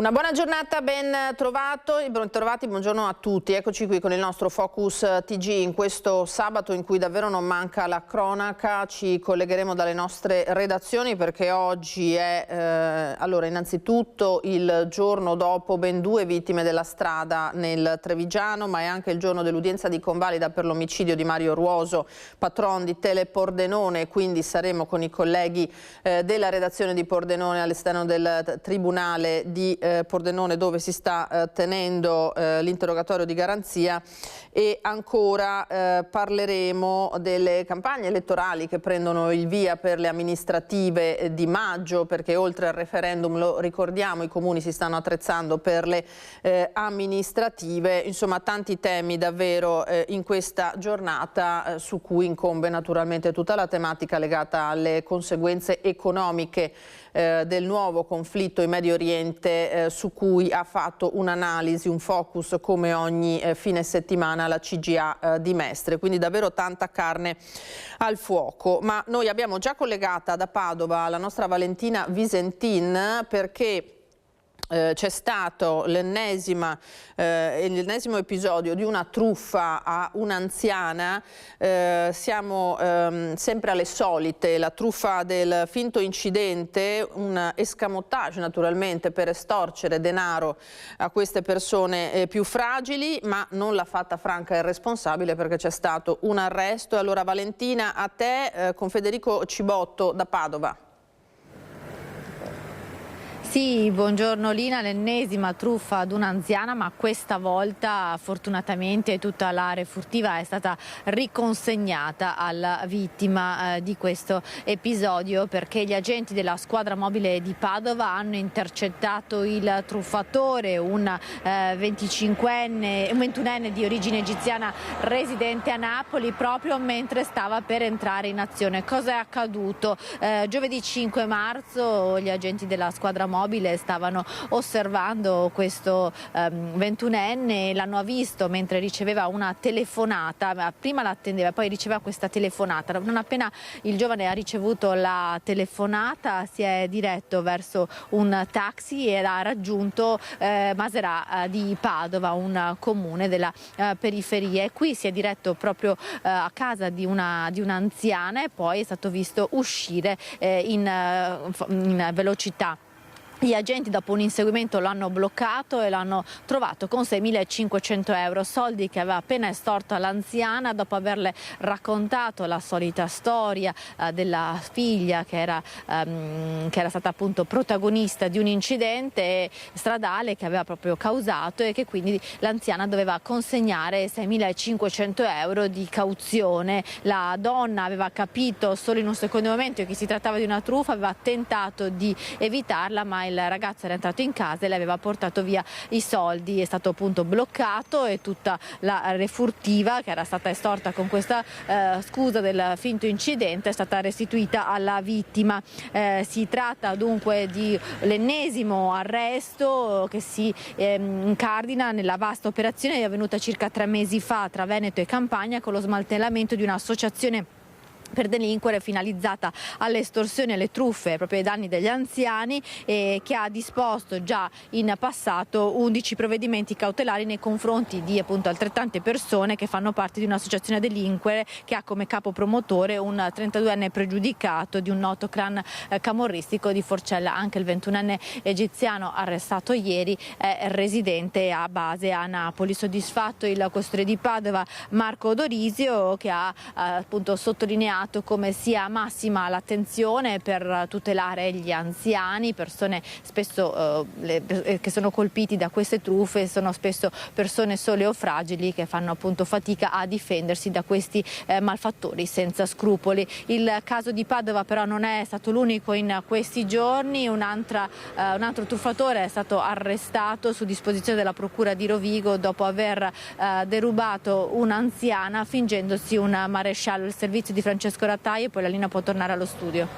Una buona giornata, ben trovati, buongiorno a tutti. Eccoci qui con il nostro Focus TG in questo sabato in cui davvero non manca la cronaca. Ci collegheremo dalle nostre redazioni perché oggi è allora innanzitutto il giorno dopo ben 2 vittime della strada nel Trevigiano, ma è anche il giorno dell'udienza di convalida per l'omicidio di Mario Ruoso, patron di Tele Pordenone. Quindi saremo con i colleghi della redazione di Pordenone all'esterno del Tribunale di Pordenone, dove si sta tenendo l'interrogatorio di garanzia, e ancora parleremo delle campagne elettorali che prendono il via per le amministrative di maggio, perché oltre al referendum, lo ricordiamo, i comuni si stanno attrezzando per le amministrative. Insomma, tanti temi davvero in questa giornata su cui incombe naturalmente tutta la tematica legata alle conseguenze economiche del nuovo conflitto in Medio Oriente, su cui ha fatto un'analisi, un focus come ogni fine settimana la CGA di Mestre, quindi davvero tanta carne al fuoco. Ma noi abbiamo già collegata da Padova la nostra Valentina Visentin, perché c'è stato l'ennesimo episodio di una truffa a un'anziana. Siamo sempre alle solite, la truffa del finto incidente, un escamotage naturalmente per estorcere denaro a queste persone più fragili, ma non l'ha fatta franca il responsabile, perché c'è stato un arresto. Allora Valentina, a te con Federico Cibotto da Padova. Sì, buongiorno Lina, l'ennesima truffa ad un'anziana, ma questa volta fortunatamente tutta l'area furtiva è stata riconsegnata alla vittima di questo episodio, perché gli agenti della squadra mobile di Padova hanno intercettato il truffatore, un 21enne di origine egiziana residente a Napoli, proprio mentre stava per entrare in azione. Cosa è accaduto? Giovedì 5 marzo gli agenti della squadra mobile stavano osservando questo 21enne, l'hanno visto mentre riceveva una telefonata. Prima l'attendeva, poi riceveva questa telefonata. Non appena il giovane ha ricevuto la telefonata, si è diretto verso un taxi e ha raggiunto Maserà di Padova, un comune della periferia, e qui si è diretto proprio a casa di un'anziana, e poi è stato visto uscire in velocità. Gli agenti, dopo un inseguimento, l'hanno bloccato e l'hanno trovato con 6.500 euro, soldi che aveva appena estorto all'anziana dopo averle raccontato la solita storia della figlia che era stata appunto protagonista di un incidente stradale che aveva proprio causato, e che quindi l'anziana doveva consegnare 6.500 euro di cauzione. La donna aveva capito solo in un secondo momento che si trattava di una truffa, aveva tentato di evitarla, ma il ragazzo era entrato in casa e le aveva portato via i soldi. È stato appunto bloccato, e tutta la refurtiva che era stata estorta con questa scusa del finto incidente è stata restituita alla vittima. Si tratta dunque di l'ennesimo arresto che si incardina nella vasta operazione avvenuta circa 3 mesi fa tra Veneto e Campania, con lo smantellamento di un'associazione per delinquere finalizzata alle estorsioni e alle truffe proprio ai danni degli anziani, e che ha disposto già in passato 11 provvedimenti cautelari nei confronti di appunto altrettante persone che fanno parte di un'associazione a delinquere che ha come capo promotore un 32enne pregiudicato di un noto clan camorristico di Forcella. Anche il 21enne egiziano arrestato ieri è residente a base a Napoli. Soddisfatto il questore di Padova Marco Dorisio, che ha appunto sottolineato come sia massima l'attenzione per tutelare gli anziani, persone spesso che sono colpiti da queste truffe, sono spesso persone sole o fragili che fanno appunto fatica a difendersi da questi malfattori senza scrupoli. Il caso di Padova però non è stato l'unico in questi giorni. Un altro truffatore è stato arrestato su disposizione della procura di Rovigo dopo aver derubato un'anziana fingendosi un maresciallo. Il servizio di Francesco Rattaio, e poi la linea può tornare allo studio.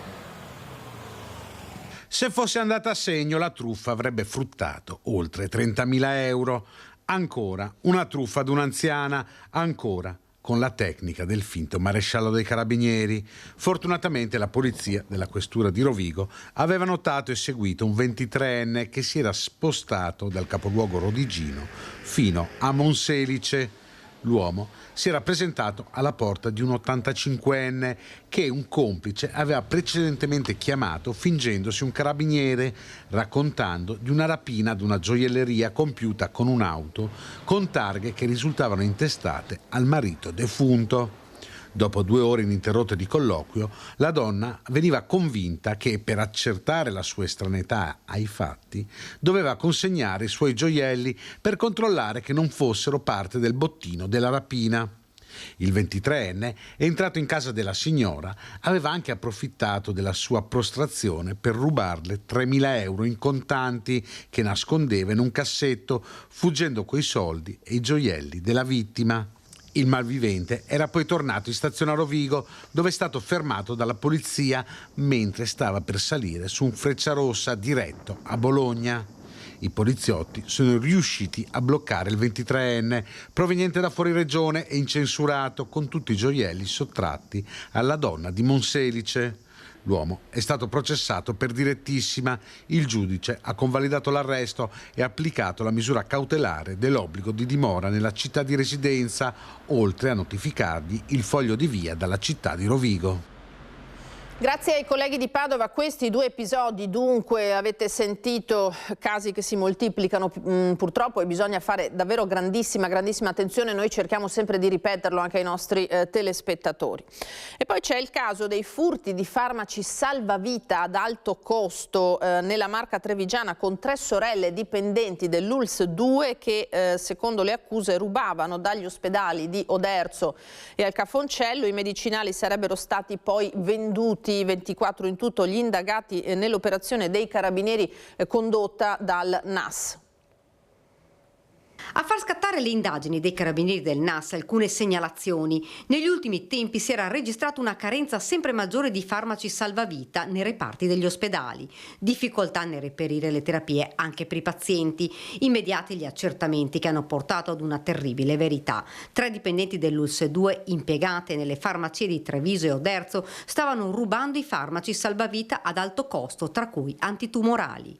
Se fosse andata a segno, la truffa avrebbe fruttato oltre 30.000 euro. Ancora una truffa ad un'anziana, ancora con la tecnica del finto maresciallo dei carabinieri. Fortunatamente la polizia della questura di Rovigo aveva notato e seguito un 23enne che si era spostato dal capoluogo rodigino fino a Monselice. L'uomo si era presentato alla porta di un 85enne che un complice aveva precedentemente chiamato fingendosi un carabiniere, raccontando di una rapina ad una gioielleria compiuta con un'auto con targhe che risultavano intestate al marito defunto. Dopo 2 ore ininterrotte di colloquio, la donna veniva convinta che, per accertare la sua estraneità ai fatti, doveva consegnare i suoi gioielli per controllare che non fossero parte del bottino della rapina. Il 23enne, entrato in casa della signora, aveva anche approfittato della sua prostrazione per rubarle 3.000 euro in contanti che nascondeva in un cassetto, fuggendo coi soldi e i gioielli della vittima. Il malvivente era poi tornato in stazione a Rovigo, dove è stato fermato dalla polizia mentre stava per salire su un Frecciarossa diretto a Bologna. I poliziotti sono riusciti a bloccare il 23enne, proveniente da fuori regione e incensurato, con tutti i gioielli sottratti alla donna di Monselice. L'uomo è stato processato per direttissima. Il giudice ha convalidato l'arresto e applicato la misura cautelare dell'obbligo di dimora nella città di residenza, oltre a notificargli il foglio di via dalla città di Rovigo. Grazie ai colleghi di Padova, questi 2 episodi dunque avete sentito, casi che si moltiplicano purtroppo e bisogna fare davvero grandissima attenzione, noi cerchiamo sempre di ripeterlo anche ai nostri telespettatori. E poi c'è il caso dei furti di farmaci salvavita ad alto costo nella Marca trevigiana con 3 sorelle dipendenti dell'ULSS 2 che secondo le accuse rubavano dagli ospedali di Oderzo e al Cafoncello. I medicinali sarebbero stati poi venduti 24 in tutto gli indagati nell'operazione dei carabinieri condotta dal NAS. A far scattare le indagini dei carabinieri del NAS alcune segnalazioni. Negli ultimi tempi si era registrata una carenza sempre maggiore di farmaci salvavita nei reparti degli ospedali, difficoltà nel reperire le terapie anche per i pazienti, immediati gli accertamenti che hanno portato ad una terribile verità. 3 dipendenti dell'ULSS 2 impiegate nelle farmacie di Treviso e Oderzo stavano rubando i farmaci salvavita ad alto costo, tra cui antitumorali.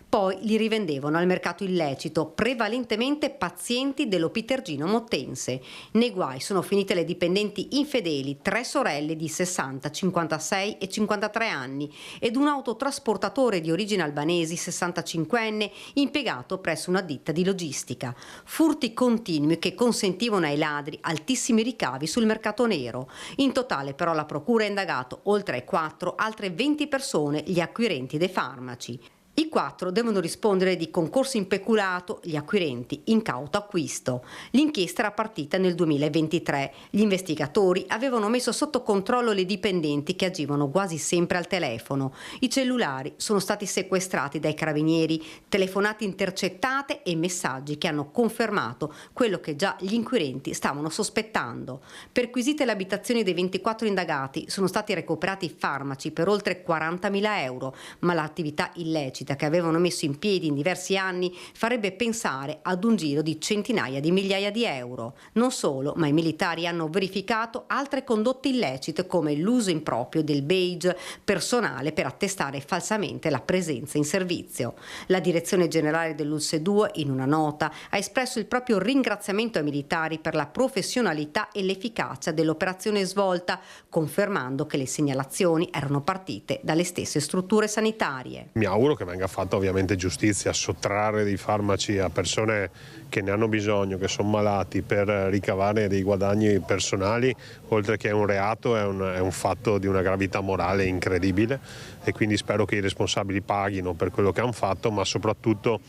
Poi li rivendevano al mercato illecito, prevalentemente pazienti dell'Opitergino Mottense. Nei guai sono finite le dipendenti infedeli, 3 sorelle di 60, 56 e 53 anni ed un autotrasportatore di origine albanesi, 65enne, impiegato presso una ditta di logistica. Furti continui che consentivano ai ladri altissimi ricavi sul mercato nero. In totale però la procura ha indagato, oltre ai 4, altre 20 persone, gli acquirenti dei farmaci. I 4 devono rispondere di concorso in peculato, gli acquirenti incauto acquisto. L'inchiesta era partita nel 2023. Gli investigatori avevano messo sotto controllo le dipendenti che agivano quasi sempre al telefono. I cellulari sono stati sequestrati dai carabinieri, telefonate intercettate e messaggi che hanno confermato quello che già gli inquirenti stavano sospettando. Perquisite le abitazioni dei 24 indagati, sono stati recuperati farmaci per oltre 40.000 euro, ma l'attività illecita che avevano messo in piedi in diversi anni farebbe pensare ad un giro di centinaia di migliaia di euro. Non solo, ma i militari hanno verificato altre condotte illecite come l'uso improprio del badge personale per attestare falsamente la presenza in servizio. La direzione generale dell'ULSS 2 in una nota ha espresso il proprio ringraziamento ai militari per la professionalità e l'efficacia dell'operazione svolta, confermando che le segnalazioni erano partite dalle stesse strutture sanitarie. Mi auguro che venga fatta ovviamente giustizia. Sottrarre dei farmaci a persone che ne hanno bisogno, che sono malati, per ricavare dei guadagni personali, oltre che un reato, è un fatto di una gravità morale incredibile, e quindi spero che i responsabili paghino per quello che hanno fatto, ma soprattutto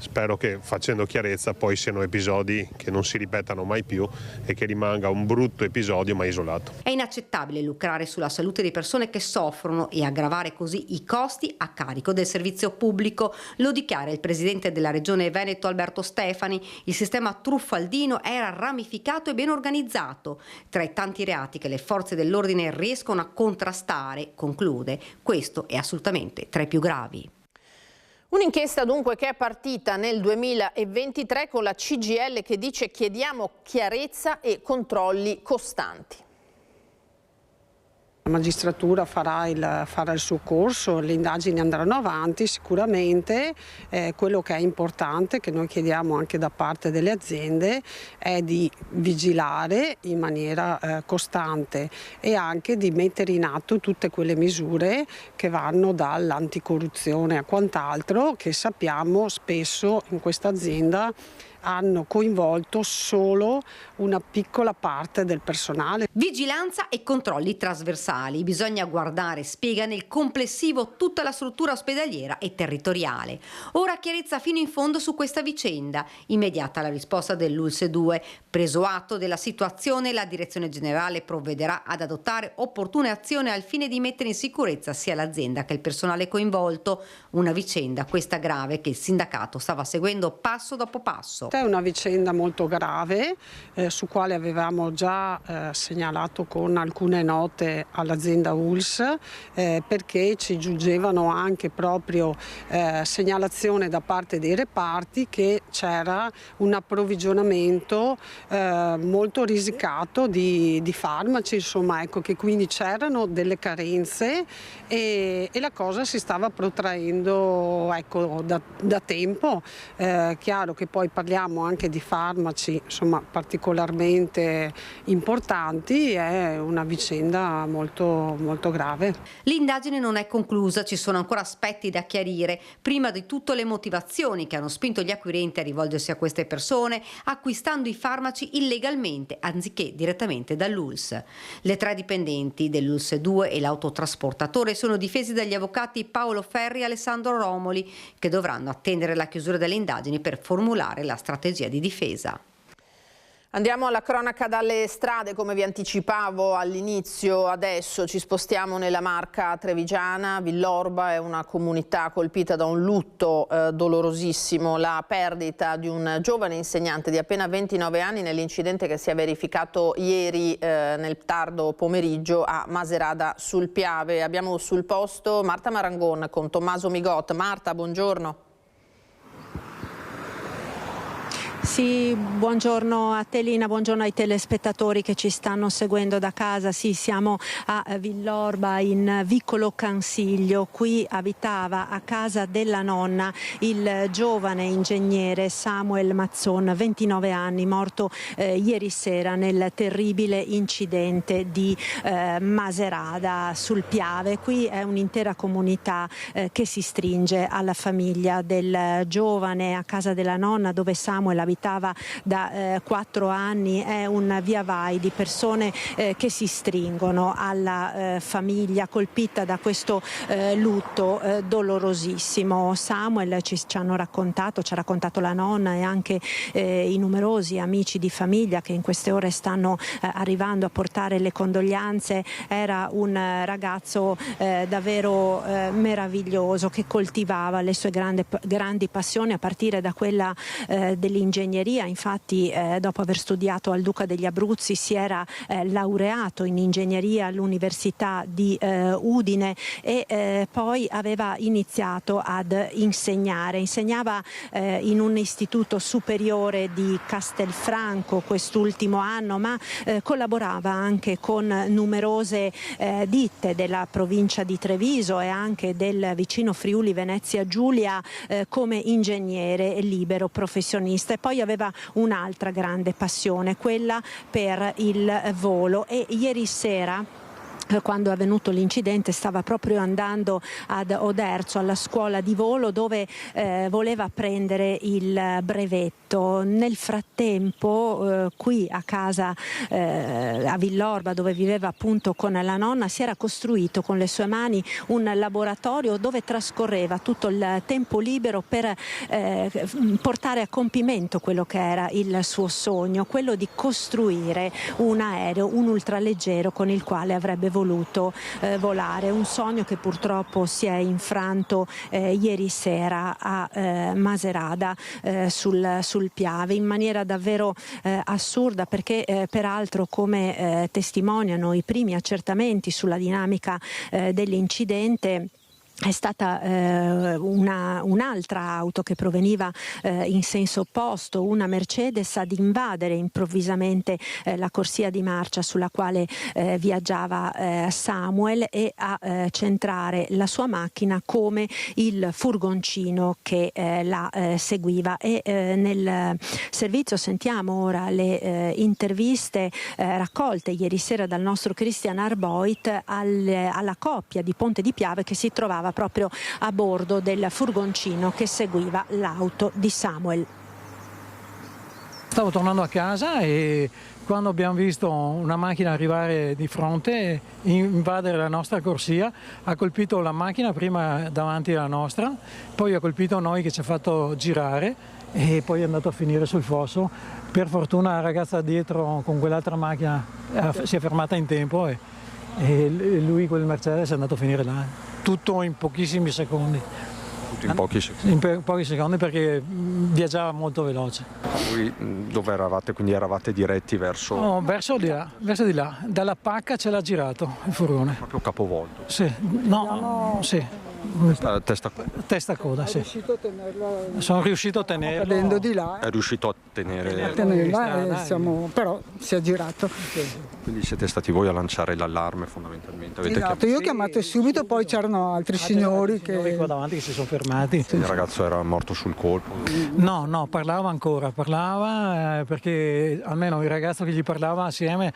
spero che, facendo chiarezza, poi siano episodi che non si ripetano mai più e che rimanga un brutto episodio ma isolato. È inaccettabile lucrare sulla salute di persone che soffrono e aggravare così i costi a carico del servizio pubblico, lo dichiara il presidente della regione Veneto Alberto Stefani. Il sistema truffaldino era ramificato e ben organizzato. Tra i tanti reati che le forze dell'ordine riescono a contrastare, conclude, questo è assolutamente tra i più gravi. Un'inchiesta dunque che è partita nel 2023 con la CGIL che dice chiediamo chiarezza e controlli costanti. La magistratura farà il suo corso, le indagini andranno avanti sicuramente. Quello che è importante, che noi chiediamo anche da parte delle aziende, è di vigilare in maniera costante e anche di mettere in atto tutte quelle misure che vanno dall'anticorruzione a quant'altro, che sappiamo spesso in questa azienda hanno coinvolto solo una piccola parte del personale. Vigilanza e controlli trasversali. Bisogna guardare, spiega, nel complessivo tutta la struttura ospedaliera e territoriale. Ora chiarezza fino in fondo su questa vicenda. Immediata la risposta dell'ULSS 2. Preso atto della situazione, la direzione generale provvederà ad adottare opportune azioni al fine di mettere in sicurezza sia l'azienda che il personale coinvolto. Una vicenda, questa grave, che il sindacato stava seguendo passo dopo passo. È una vicenda molto grave su quale avevamo già segnalato con alcune note all'azienda ULSS perché ci giungevano anche proprio segnalazione da parte dei reparti che c'era un approvvigionamento molto risicato di farmaci, insomma, ecco, che quindi c'erano delle carenze e la cosa si stava protraendo, ecco, da tempo. Chiaro che poi parliamo anche di farmaci, insomma, particolarmente importanti, è una vicenda molto, molto grave. L'indagine non è conclusa, ci sono ancora aspetti da chiarire, prima di tutto le motivazioni che hanno spinto gli acquirenti a rivolgersi a queste persone acquistando i farmaci illegalmente anziché direttamente dall'ULSS. Le 3 dipendenti dell'ULSS 2 e l'autotrasportatore sono difesi dagli avvocati Paolo Ferri e Alessandro Romoli, che dovranno attendere la chiusura delle indagini per formulare la strategia di difesa. Andiamo alla cronaca dalle strade, come vi anticipavo all'inizio. Adesso ci spostiamo nella Marca trevigiana. Villorba è una comunità colpita da un lutto dolorosissimo, la perdita di un giovane insegnante di appena 29 anni nell'incidente che si è verificato ieri nel tardo pomeriggio a Maserada sul Piave. Abbiamo sul posto Marta Marangon con Tommaso Migot. Marta, buongiorno. Sì, buongiorno a te Lina, buongiorno ai telespettatori che ci stanno seguendo da casa. Sì, siamo a Villorba in Vicolo Cansiglio. Qui abitava a casa della nonna il giovane ingegnere Samuel Mazzon, 29 anni, morto ieri sera nel terribile incidente di Maserada sul Piave. Qui è un'intera comunità che si stringe alla famiglia del giovane a casa della nonna, dove Samuel abitava da 4 anni. È un via vai di persone che si stringono alla famiglia colpita da questo lutto dolorosissimo. Samuel ci ha raccontato la nonna e anche i numerosi amici di famiglia che in queste ore stanno arrivando a portare le condoglianze. Era un ragazzo davvero meraviglioso, che coltivava le sue grandi passioni, a partire da quella dell'ingegneria. Infatti dopo aver studiato al Duca degli Abruzzi si era laureato in ingegneria all'Università di Udine e poi aveva iniziato ad insegnava in un istituto superiore di Castelfranco quest'ultimo anno, ma collaborava anche con numerose ditte della provincia di Treviso e anche del vicino Friuli Venezia Giulia come ingegnere libero professionista. E poi aveva un'altra grande passione, quella per il volo, e ieri sera, quando è avvenuto l'incidente, stava proprio andando ad Oderzo alla scuola di volo dove voleva prendere il brevetto. Nel frattempo qui a casa a Villorba, dove viveva appunto con la nonna, si era costruito con le sue mani un laboratorio dove trascorreva tutto il tempo libero per portare a compimento quello che era il suo sogno, quello di costruire un aereo, un ultraleggero con il quale avrebbe voluto volare, un sogno che purtroppo si è infranto ieri sera a Maserada sul Piave in maniera davvero assurda, perché peraltro, come testimoniano i primi accertamenti sulla dinamica dell'incidente, è stata un'altra auto che proveniva in senso opposto, una Mercedes, ad invadere improvvisamente la corsia di marcia sulla quale viaggiava Samuel e a centrare la sua macchina come il furgoncino che la seguiva. E nel servizio sentiamo ora le interviste raccolte ieri sera dal nostro Christian Arboit alla coppia di Ponte di Piave che si trovava proprio a bordo del furgoncino che seguiva l'auto di Samuel. Stavo tornando a casa e quando abbiamo visto una macchina arrivare di fronte, invadere la nostra corsia, ha colpito la macchina prima davanti alla nostra, poi ha colpito noi che ci ha fatto girare e poi è andato a finire sul fosso. Per fortuna la ragazza dietro con quell'altra macchina si è fermata in tempo e lui, quel Mercedes, è andato a finire là. Tutto in pochissimi secondi. Tutto in pochi secondi? In pochi secondi, perché viaggiava molto veloce. Voi dove eravate? Quindi eravate diretti verso? No, verso di là. Dalla pacca ce l'ha girato il furgone. Proprio capovolto? Sì, sì. Testa coda, sì. Sono riuscito a tenerlo. Cadendo di là. È riuscito a tenerla però si è girato. Quindi siete stati voi a lanciare l'allarme fondamentalmente? Esatto, io ho chiamato subito, poi c'erano altri signori che... qua davanti che si sono fermati. Il ragazzo era morto sul colpo? No, parlava ancora, perché almeno il ragazzo che gli parlava assieme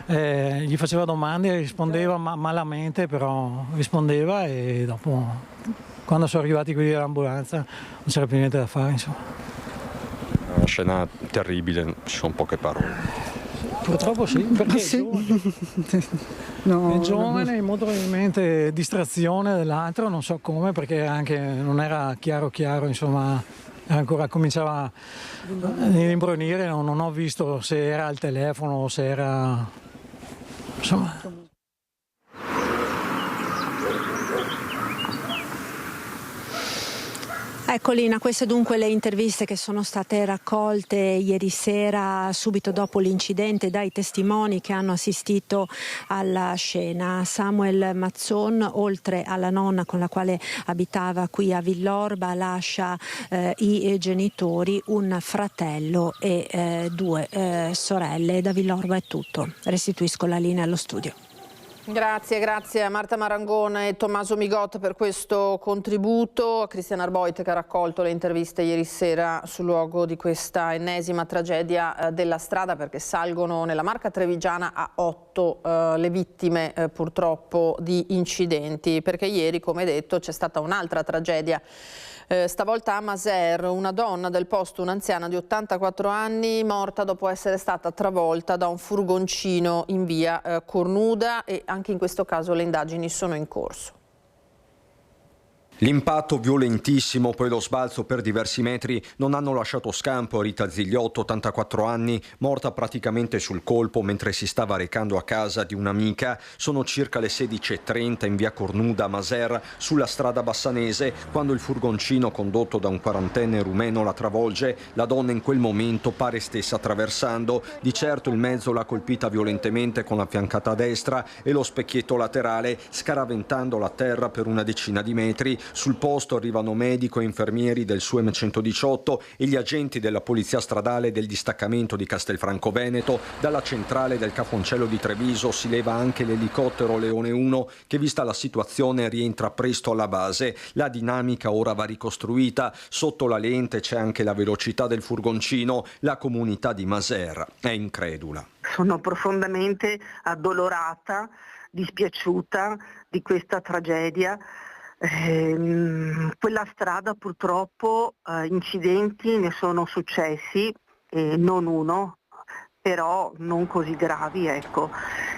gli faceva domande e rispondeva malamente, però rispondeva, e dopo, quando sono arrivati quelli dell'ambulanza, non c'era più niente da fare, insomma. Una scena terribile, ci sono poche parole. Purtroppo sì, perché sì. è giovane, molto probabilmente distrazione dell'altro, non so come, perché anche non era chiaro, insomma, ancora cominciava a imbronire, non ho visto se era al telefono o se era... insomma... Ecco Lina, queste dunque le interviste che sono state raccolte ieri sera subito dopo l'incidente dai testimoni che hanno assistito alla scena. Samuel Mazzon, oltre alla nonna con la quale abitava qui a Villorba, lascia i genitori, un fratello e due sorelle. Da Villorba è tutto. Restituisco la linea allo studio. Grazie a Marta Marangona e Tommaso Migot per questo contributo, a Christian Arboit che ha raccolto le interviste ieri sera sul luogo di questa ennesima tragedia della strada, perché salgono nella Marca trevigiana a 8 le vittime purtroppo di incidenti, perché ieri, come detto, c'è stata un'altra tragedia. Stavolta a Maser, una donna del posto, un'anziana di 84 anni, morta dopo essere stata travolta da un furgoncino in via Cornuda, e anche in questo caso le indagini sono in corso. L'impatto violentissimo, poi lo sbalzo per diversi metri non hanno lasciato scampo a Rita Zigliotto, 84 anni, morta praticamente sul colpo mentre si stava recando a casa di un'amica. Sono circa le 16:30 in via Cornuda a Maser, sulla strada bassanese, quando il furgoncino condotto da un quarantenne rumeno la travolge. La donna in quel momento pare stesse attraversando. Di certo il mezzo l'ha colpita violentemente con la fiancata destra e lo specchietto laterale, scaraventandola a terra per una decina di metri. Sul posto arrivano medico e infermieri del SUEM 118 e gli agenti della polizia stradale del distaccamento di Castelfranco Veneto. Dalla centrale del Caponcello di Treviso si leva anche l'elicottero Leone 1 che, vista la situazione, rientra presto alla base. La dinamica ora va ricostruita. Sotto la lente c'è anche la velocità del furgoncino. La comunità di Maser è incredula. Sono profondamente addolorata, dispiaciuta di questa tragedia. Quella strada purtroppo incidenti ne sono successi, non uno, però non così gravi, ecco.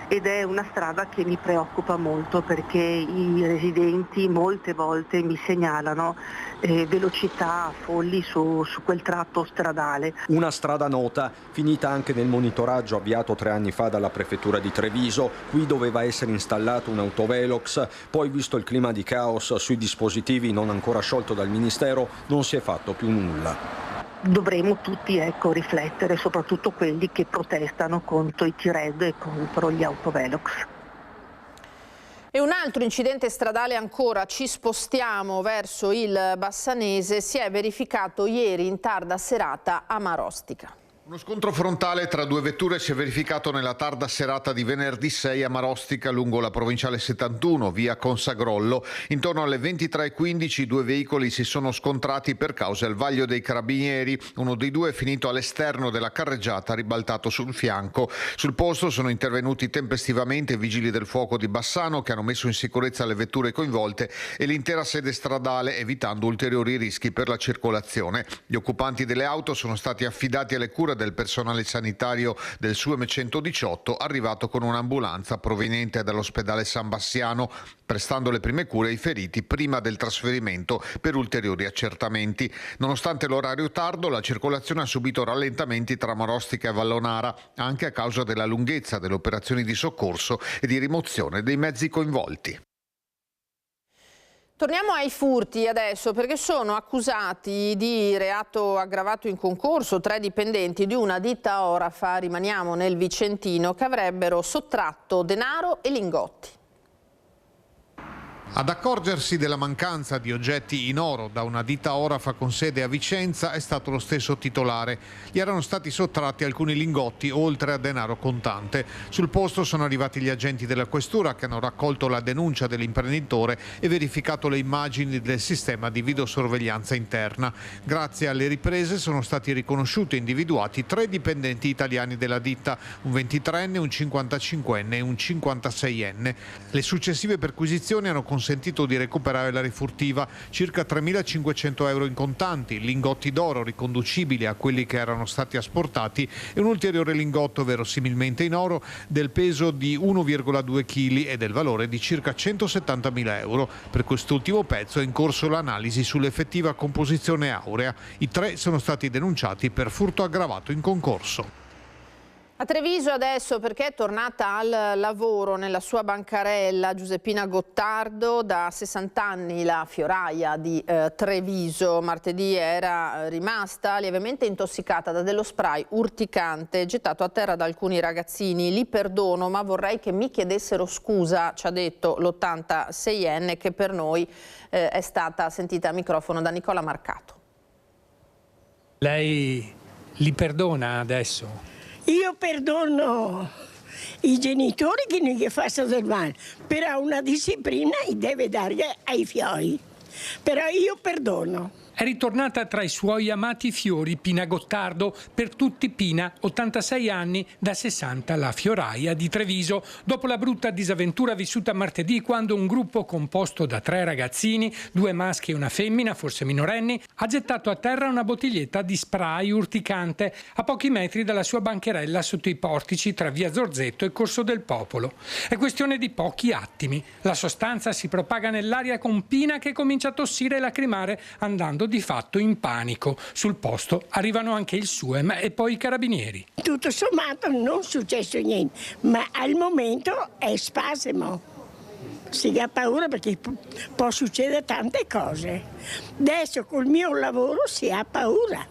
Ed è una strada che mi preoccupa molto, perché i residenti molte volte mi segnalano velocità folli su quel tratto stradale. Una strada nota, finita anche nel monitoraggio avviato 3 anni fa dalla prefettura di Treviso. Qui doveva essere installato un autovelox, poi, visto il clima di caos sui dispositivi non ancora sciolto dal Ministero, non si è fatto più nulla. Dovremo tutti riflettere, soprattutto quelli che protestano contro i T-Red e contro gli autovelox. E un altro incidente stradale ancora, ci spostiamo verso il Bassanese, si è verificato ieri in tarda serata a Marostica. Uno scontro frontale tra due vetture si è verificato nella tarda serata di venerdì 6 a Marostica lungo la provinciale 71, via Consagrollo. Intorno alle 23:15 i due veicoli si sono scontrati per causa del vaglio dei carabinieri. Uno dei due è finito all'esterno della carreggiata, ribaltato sul fianco. Sul posto sono intervenuti tempestivamente i vigili del fuoco di Bassano che hanno messo in sicurezza le vetture coinvolte e l'intera sede stradale, evitando ulteriori rischi per la circolazione. Gli occupanti delle auto sono stati affidati alle cure del personale sanitario del SUEM 118 arrivato con un'ambulanza proveniente dall'ospedale San Bassiano, prestando le prime cure ai feriti prima del trasferimento per ulteriori accertamenti. Nonostante l'orario tardo, la circolazione ha subito rallentamenti tra Marostica e Vallonara, anche a causa della lunghezza delle operazioni di soccorso e di rimozione dei mezzi coinvolti. Torniamo ai furti adesso, perché sono accusati di reato aggravato in concorso 3 dipendenti di una ditta orafa, rimaniamo nel Vicentino, che avrebbero sottratto denaro e lingotti. Ad accorgersi della mancanza di oggetti in oro da una ditta orafa con sede a Vicenza è stato lo stesso titolare. Gli erano stati sottratti alcuni lingotti oltre a denaro contante. Sul posto sono arrivati gli agenti della questura che hanno raccolto la denuncia dell'imprenditore e verificato le immagini del sistema di videosorveglianza interna. Grazie alle riprese sono stati riconosciuti e individuati 3 dipendenti italiani della ditta, un 23enne, un 55enne e un 56enne. Le successive perquisizioni hanno consentito di recuperare la rifurtiva, circa 3.500 euro in contanti, lingotti d'oro riconducibili a quelli che erano stati asportati e un ulteriore lingotto verosimilmente in oro del peso di 1,2 kg e del valore di circa 170.000 euro. Per quest'ultimo pezzo è in corso l'analisi sull'effettiva composizione aurea. I 3 sono stati denunciati per furto aggravato in concorso. A Treviso adesso, perché è tornata al lavoro nella sua bancarella Giuseppina Gottardo, da 60 anni la fioraia di Treviso. Martedì era rimasta lievemente intossicata da dello spray urticante gettato a terra da alcuni ragazzini. Li perdono, ma vorrei che mi chiedessero scusa, ci ha detto l'86enne, che per noi è stata sentita a microfono da Nicola Marcato. Lei li perdona adesso? Io perdono i genitori che non gli fanno del male, però una disciplina deve dare ai fioi. Però io perdono. È ritornata tra i suoi amati fiori Pina Gottardo, per tutti Pina, 86 anni, da 60 la fioraia di Treviso, dopo la brutta disavventura vissuta martedì quando un gruppo composto da 3 ragazzini, 2 maschi e una femmina, forse minorenni, ha gettato a terra una bottiglietta di spray urticante a pochi metri dalla sua bancherella sotto i portici tra via Zorzetto e Corso del Popolo. È questione di pochi attimi. La sostanza si propaga nell'aria con Pina che comincia a tossire e lacrimare, andando di fatto in panico. Sul posto arrivano anche il SUEM e poi i carabinieri. Tutto sommato non è successo niente, ma al momento è spasimo. Si ha paura perché può succedere tante cose. Adesso col mio lavoro si ha paura.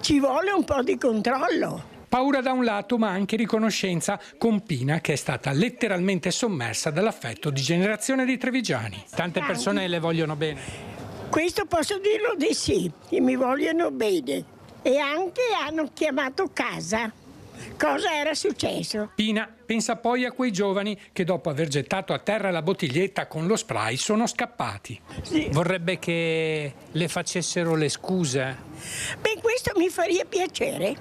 Ci vuole un po' di controllo. Paura da un lato, ma anche riconoscenza con Pina, che è stata letteralmente sommersa dall'affetto di generazione di trevigiani. Tante persone le vogliono bene. Questo posso dirlo di sì, che mi vogliono bene. E anche hanno chiamato casa. Cosa era successo? Pina pensa poi a quei giovani che dopo aver gettato a terra la bottiglietta con lo spray sono scappati. Sì. Vorrebbe che le facessero le scuse? Beh, questo mi farebbe piacere.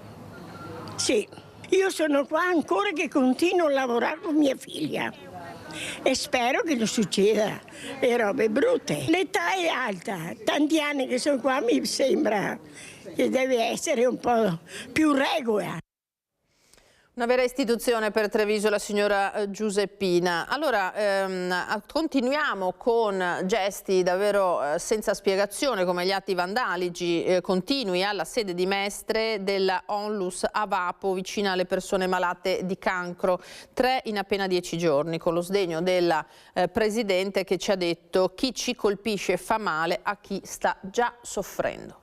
Sì, io sono qua ancora che continuo a lavorare con mia figlia. E spero che non succeda le robe brutte. L'età è alta, tanti anni che sono qua, mi sembra che deve essere un po' più regola. Una vera istituzione per Treviso, la signora Giuseppina. Allora, continuiamo con gesti davvero senza spiegazione, come gli atti vandalici continui alla sede di Mestre della Onlus a Vapo, vicina alle persone malate di cancro. 3 in appena 10 giorni, con lo sdegno della Presidente che ci ha detto: chi ci colpisce fa male a chi sta già soffrendo.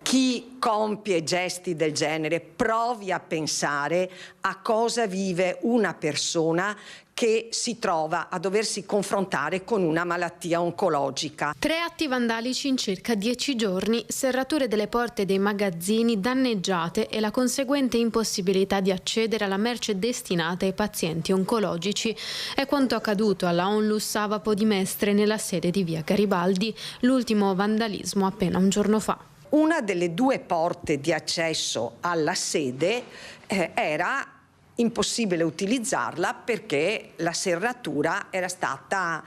Chi compie gesti del genere provi a pensare a cosa vive una persona che si trova a doversi confrontare con una malattia oncologica. 3 atti vandalici in circa 10 giorni, serrature delle porte dei magazzini danneggiate e la conseguente impossibilità di accedere alla merce destinata ai pazienti oncologici. È quanto accaduto alla Onlus Savapo di Mestre nella sede di via Garibaldi, l'ultimo vandalismo appena un giorno fa. Una delle 2 porte di accesso alla sede era impossibile utilizzarla perché la serratura era stata,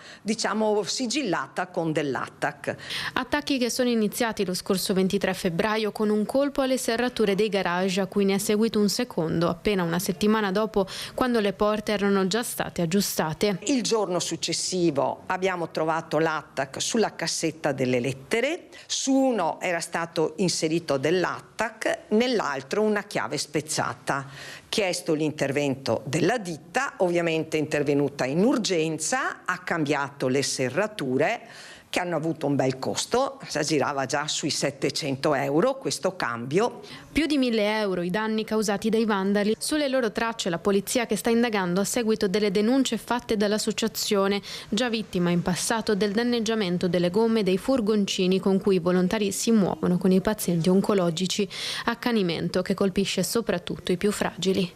sigillata con dell'attac. Attacchi che sono iniziati lo scorso 23 febbraio con un colpo alle serrature dei garage, a cui ne è seguito un secondo appena una settimana dopo, quando le porte erano già state aggiustate. Il giorno successivo abbiamo trovato l'attac sulla cassetta delle lettere, su uno era stato inserito dell'attac, nell'altro una chiave spezzata. Chiesto l'intervento della ditta, ovviamente è intervenuta in urgenza, ha cambiato le serrature che hanno avuto un bel costo, si aggirava già sui 700 euro questo cambio. Più di 1.000 euro i danni causati dai vandali. Sulle loro tracce la polizia, che sta indagando a seguito delle denunce fatte dall'associazione, già vittima in passato del danneggiamento delle gomme dei furgoncini con cui i volontari si muovono con i pazienti oncologici, accanimento che colpisce soprattutto i più fragili.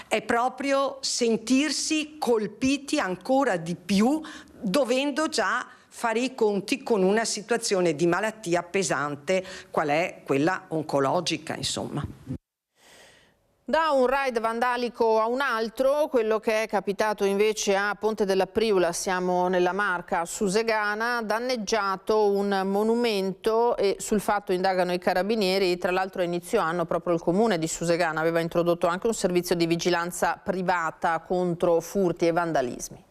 È proprio sentirsi colpiti ancora di più, dovendo già fare i conti con una situazione di malattia pesante qual è quella oncologica, insomma. Da un raid vandalico a un altro, quello che è capitato invece a Ponte della Priula, siamo nella Marca Susegana, danneggiato un monumento e sul fatto indagano i carabinieri. Tra l'altro a inizio anno proprio il comune di Susegana aveva introdotto anche un servizio di vigilanza privata contro furti e vandalismi.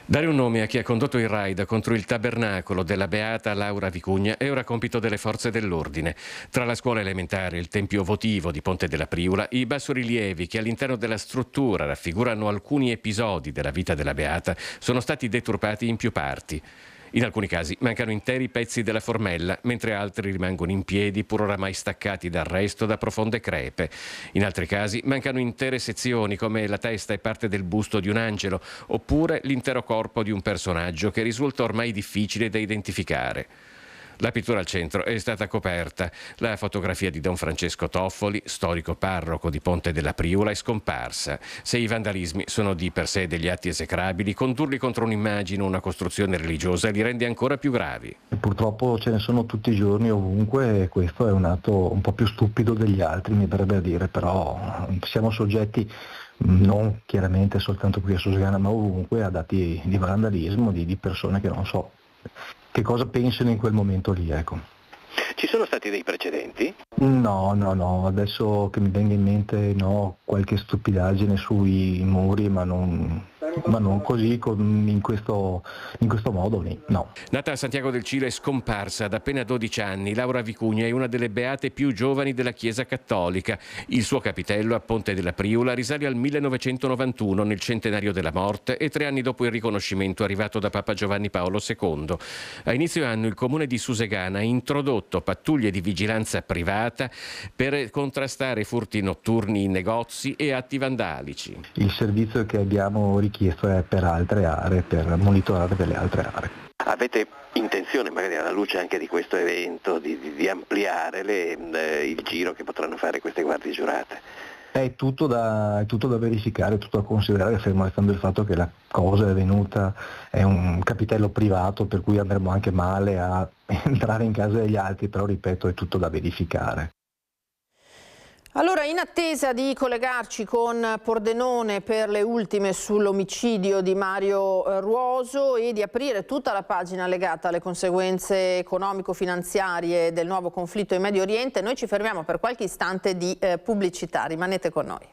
Dare un nome a chi ha condotto il raid contro il tabernacolo della beata Laura Vicugna è ora compito delle forze dell'ordine. Tra la scuola elementare e il tempio votivo di Ponte della Priula, i bassorilievi che all'interno della struttura raffigurano alcuni episodi della vita della beata sono stati deturpati in più parti. In alcuni casi mancano interi pezzi della formella, mentre altri rimangono in piedi pur oramai staccati dal resto da profonde crepe. In altri casi mancano intere sezioni come la testa e parte del busto di un angelo, oppure l'intero corpo di un personaggio che risulta ormai difficile da identificare. La pittura al centro è stata coperta. La fotografia di Don Francesco Toffoli, storico parroco di Ponte della Priula, è scomparsa. Se i vandalismi sono di per sé degli atti esecrabili, condurli contro un'immagine o una costruzione religiosa li rende ancora più gravi. Purtroppo ce ne sono tutti i giorni ovunque e questo è un atto un po' più stupido degli altri, mi verrebbe a dire, però siamo soggetti non chiaramente soltanto qui a Susegana ma ovunque ad atti di vandalismo di persone che non so che cosa pensano in quel momento lì, ecco. Ci sono stati dei precedenti? No, adesso che mi venga in mente qualche stupidaggine sui muri, ma non così, in questo modo, no. Nata a Santiago del Cile e scomparsa da appena 12 anni, Laura Vicugna è una delle beate più giovani della Chiesa Cattolica. Il suo capitello a Ponte della Priula risale al 1991, nel centenario della morte, e 3 anni dopo il riconoscimento arrivato da Papa Giovanni Paolo II. A inizio anno il comune di Susegana ha introdotto pattuglie di vigilanza privata per contrastare furti notturni in negozi e atti vandalici. Il servizio che abbiamo richiesto è per altre aree, per monitorare delle altre aree. Avete intenzione, magari alla luce anche di questo evento, di ampliare il giro che potranno fare queste guardie giurate? È tutto da verificare, tutto da considerare, fermo restando il fatto che la cosa è venuta, è un capitello privato per cui andremo anche male a entrare in casa degli altri, però ripeto è tutto da verificare. Allora, in attesa di collegarci con Pordenone per le ultime sull'omicidio di Mario Ruoso e di aprire tutta la pagina legata alle conseguenze economico-finanziarie del nuovo conflitto in Medio Oriente, noi ci fermiamo per qualche istante di pubblicità. Rimanete con noi.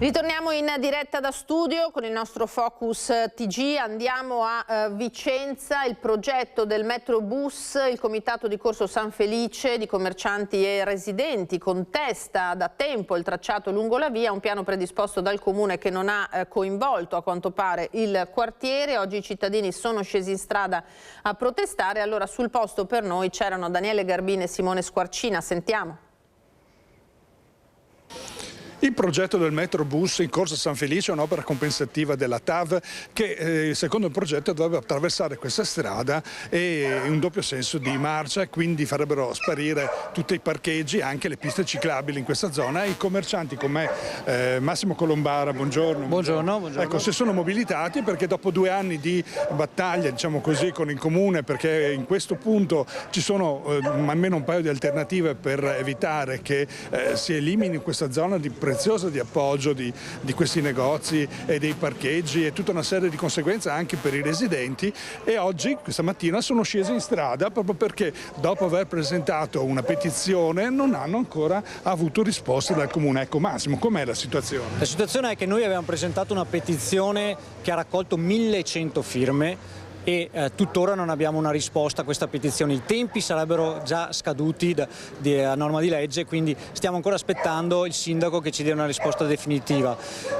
Ritorniamo in diretta da studio con il nostro Focus TG, andiamo a Vicenza, il progetto del Metrobus, il comitato di Corso San Felice di commercianti e residenti contesta da tempo il tracciato lungo la via, un piano predisposto dal comune che non ha coinvolto a quanto pare il quartiere. Oggi i cittadini sono scesi in strada a protestare, allora sul posto per noi c'erano Daniele Garbini e Simone Squarcina, sentiamo. Il progetto del Metrobus in Corso San Felice è un'opera compensativa della TAV che secondo il progetto dovrebbe attraversare questa strada e un doppio senso di marcia, quindi farebbero sparire tutti i parcheggi, anche le piste ciclabili in questa zona. I commercianti con me, Massimo Colombara, buongiorno. Buongiorno. Ecco, si sono mobilitati perché dopo 2 anni di battaglia, diciamo così, con il comune, perché in questo punto ci sono almeno un paio di alternative per evitare che si elimini questa zona di preziosa di appoggio di questi negozi e dei parcheggi e tutta una serie di conseguenze anche per i residenti, e oggi, questa mattina, sono scesi in strada proprio perché dopo aver presentato una petizione non hanno ancora avuto risposte dal comune. Ecco Massimo, com'è la situazione? La situazione è che noi abbiamo presentato una petizione che ha raccolto 1100 firme e tuttora non abbiamo una risposta a questa petizione. I tempi sarebbero già scaduti a norma di legge, quindi stiamo ancora aspettando il sindaco che ci dia una risposta definitiva.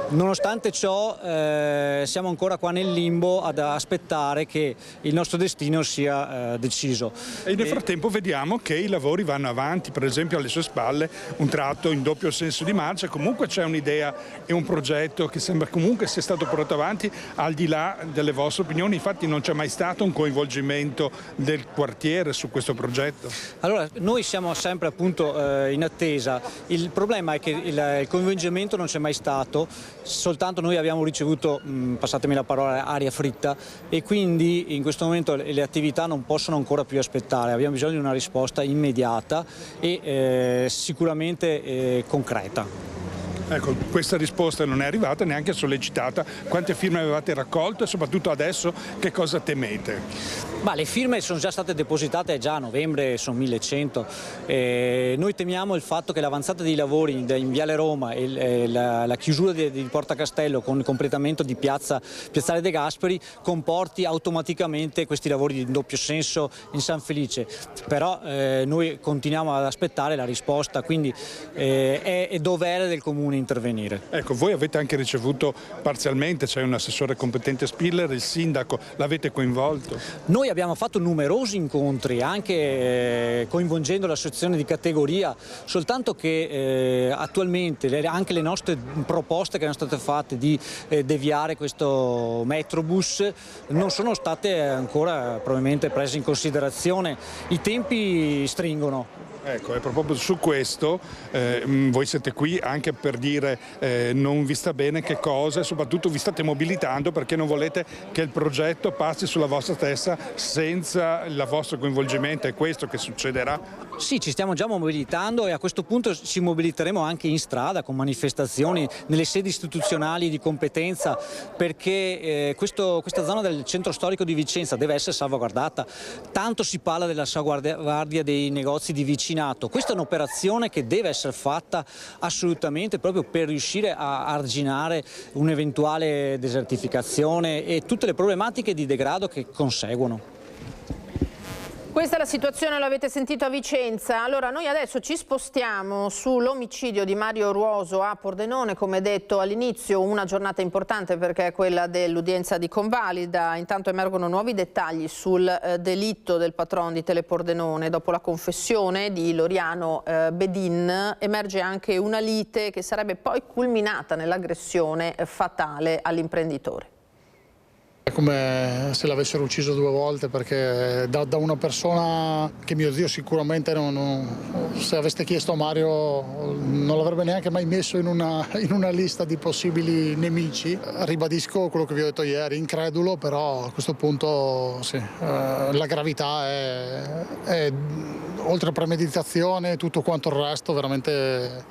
Nonostante ciò siamo ancora qua nel limbo ad aspettare che il nostro destino sia deciso. E nel frattempo vediamo che i lavori vanno avanti, per esempio alle sue spalle un tratto in doppio senso di marcia, comunque c'è un'idea e un progetto che sembra comunque sia stato portato avanti al di là delle vostre opinioni. Infatti non c'è mai stato un coinvolgimento del quartiere su questo progetto? Allora, noi siamo sempre appunto in attesa. Il problema è che il coinvolgimento non c'è mai stato, soltanto noi abbiamo ricevuto, passatemi la parola, aria fritta, e quindi in questo momento le attività non possono ancora più aspettare. Abbiamo bisogno di una risposta immediata e sicuramente concreta. Ecco, questa risposta non è arrivata, neanche sollecitata. Quante firme avevate raccolto e soprattutto adesso che cosa temete? Le firme sono già state depositate già a novembre, sono 1100. Noi temiamo il fatto che l'avanzata dei lavori in Viale Roma e la chiusura di Porta Castello con il completamento di Piazzale De Gasperi comporti automaticamente questi lavori di doppio senso in San Felice. Però noi continuiamo ad aspettare la risposta, quindi è dovere del comune intervenire. Ecco, voi avete anche ricevuto parzialmente, c'è un assessore competente Spiller, il sindaco, l'avete coinvolto? Noi abbiamo fatto numerosi incontri, anche coinvolgendo l'associazione di categoria, soltanto che attualmente anche le nostre proposte che erano state fatte di deviare questo Metrobus non sono state ancora probabilmente prese in considerazione. I tempi stringono. Ecco, e proprio su questo voi siete qui anche per dire non vi sta bene che cosa, e soprattutto vi state mobilitando perché non volete che il progetto passi sulla vostra testa senza il vostro coinvolgimento. È questo che succederà? Sì, ci stiamo già mobilitando e a questo punto ci mobiliteremo anche in strada con manifestazioni nelle sedi istituzionali di competenza, perché questa zona del centro storico di Vicenza deve essere salvaguardata. Tanto si parla della salvaguardia dei negozi di vicinato. Questa è un'operazione che deve essere fatta assolutamente proprio per riuscire a arginare un'eventuale desertificazione e tutte le problematiche di degrado che conseguono. Questa è la situazione, l'avete sentito a Vicenza. Allora noi adesso ci spostiamo sull'omicidio di Mario Ruoso a Pordenone, come detto all'inizio, una giornata importante perché è quella dell'udienza di convalida. Intanto emergono nuovi dettagli sul delitto del patron di Telepordenone. Dopo la confessione di Loriano Bedin emerge anche una lite che sarebbe poi culminata nell'aggressione fatale all'imprenditore. È come se l'avessero ucciso 2 volte, perché da una persona che mio zio sicuramente se aveste chiesto a Mario non l'avrebbe neanche mai messo in una lista di possibili nemici. Ribadisco quello che vi ho detto ieri, incredulo, però a questo punto sì, la gravità è oltre premeditazione, tutto quanto il resto veramente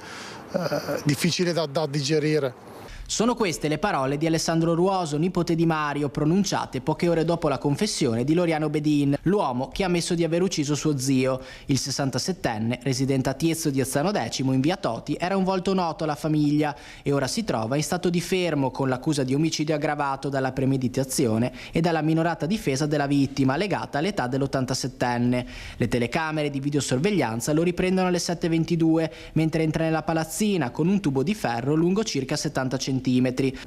difficile da digerire. Sono queste le parole di Alessandro Ruoso, nipote di Mario, pronunciate poche ore dopo la confessione di Loriano Bedin, l'uomo che ha ammesso di aver ucciso suo zio. Il 67enne, residente a Tiezzo di Azzano X in via Toti, era un volto noto alla famiglia e ora si trova in stato di fermo con l'accusa di omicidio aggravato dalla premeditazione e dalla minorata difesa della vittima legata all'età dell'87enne. Le telecamere di videosorveglianza lo riprendono alle 7:22 mentre entra nella palazzina con un tubo di ferro lungo circa 70 cm.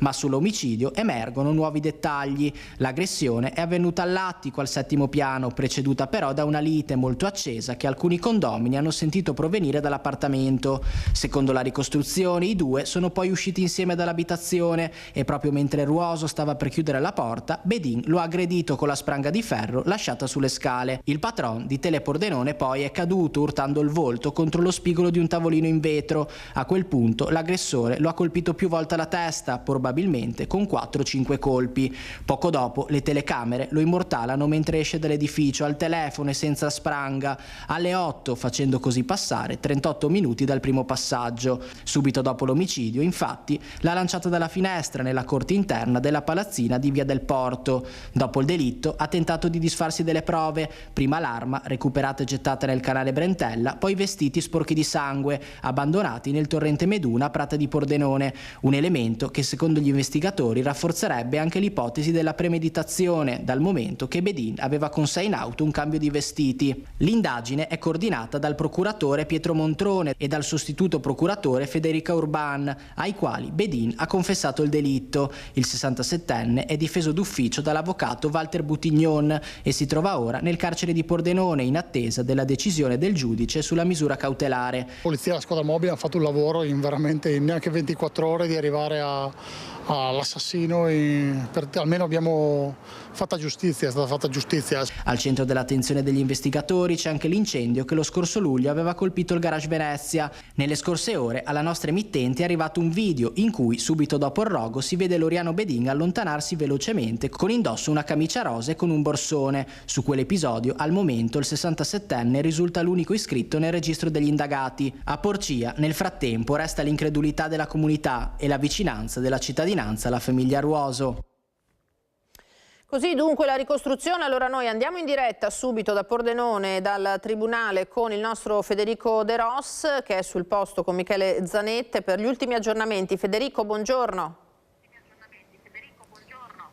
Ma sull'omicidio emergono nuovi dettagli. L'aggressione è avvenuta all'attico al 7° piano, preceduta però da una lite molto accesa che alcuni condomini hanno sentito provenire dall'appartamento. Secondo la ricostruzione, i due sono poi usciti insieme dall'abitazione e proprio mentre Ruoso stava per chiudere la porta, Bedin lo ha aggredito con la spranga di ferro lasciata sulle scale. Il patron di Tele Pordenone poi è caduto urtando il volto contro lo spigolo di un tavolino in vetro. A quel punto l'aggressore lo ha colpito più volte alla testa, probabilmente con 4-5 colpi. Poco dopo le telecamere lo immortalano mentre esce dall'edificio al telefono e senza spranga alle 8, facendo così passare 38 minuti dal primo passaggio. Subito dopo l'omicidio, infatti, l'ha lanciata dalla finestra nella corte interna della palazzina di Via del Porto. Dopo il delitto ha tentato di disfarsi delle prove, prima l'arma recuperata e gettata nel canale Brentella, poi i vestiti sporchi di sangue abbandonati nel torrente Meduna a Prata di Pordenone, un elemento che secondo gli investigatori rafforzerebbe anche l'ipotesi della premeditazione, dal momento che Bedin aveva con sé in auto un cambio di vestiti. L'indagine è coordinata dal procuratore Pietro Montrone e dal sostituto procuratore Federica Urban, ai quali Bedin ha confessato il delitto. Il 67enne è difeso d'ufficio dall'avvocato Walter Butignon e si trova ora nel carcere di Pordenone in attesa della decisione del giudice sulla misura cautelare. La polizia e la squadra mobile hanno fatto un lavoro in neanche 24 ore di arrivare all'assassino e almeno abbiamo fatta giustizia, è stata fatta giustizia. Al centro dell'attenzione degli investigatori c'è anche l'incendio che lo scorso luglio aveva colpito il Garage Venezia. Nelle scorse ore alla nostra emittente è arrivato un video in cui subito dopo il rogo si vede Loriano Bedin allontanarsi velocemente con indosso una camicia rosa e con un borsone. Su quell'episodio al momento il 67enne risulta l'unico iscritto nel registro degli indagati. A Porcia nel frattempo resta l'incredulità della comunità e la vicinanza della cittadinanza alla famiglia Ruoso. Così dunque la ricostruzione. Allora noi andiamo in diretta subito da Pordenone, dal Tribunale, con il nostro Federico De Ros che è sul posto con Michele Zanette per gli ultimi aggiornamenti. Federico, buongiorno.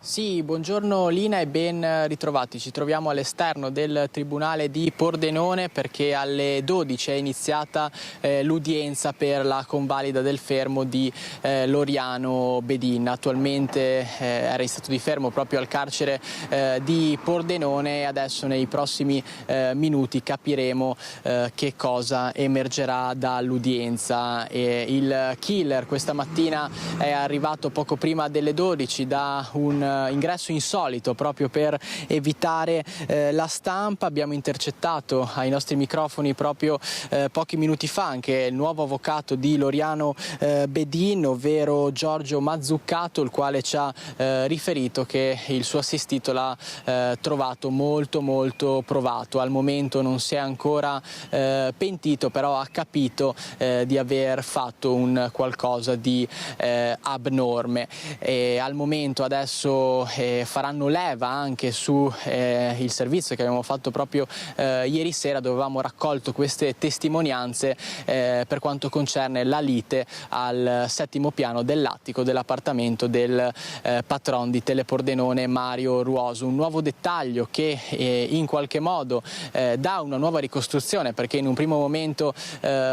Sì, buongiorno Lina e ben ritrovati. Ci troviamo all'esterno del Tribunale di Pordenone perché alle 12 è iniziata l'udienza per la convalida del fermo di Loriano Bedin. Attualmente era in stato di fermo proprio al carcere di Pordenone e adesso nei prossimi minuti capiremo che cosa emergerà dall'udienza. Il killer questa mattina è arrivato poco prima delle 12 da un ingresso insolito proprio per evitare la stampa. Abbiamo intercettato ai nostri microfoni proprio pochi minuti fa anche il nuovo avvocato di Loriano Bedin, ovvero Giorgio Mazzuccato, il quale ci ha riferito che il suo assistito l'ha trovato molto provato. Al momento non si è ancora pentito, però ha capito di aver fatto un qualcosa di abnorme e al momento adesso faranno leva anche su il servizio che abbiamo fatto proprio ieri sera, dove avevamo raccolto queste testimonianze per quanto concerne la lite al 7° piano dell'attico dell'appartamento del patron di Tele Pordenone Mario Ruoso. Un nuovo dettaglio che in qualche modo dà una nuova ricostruzione, perché in un primo momento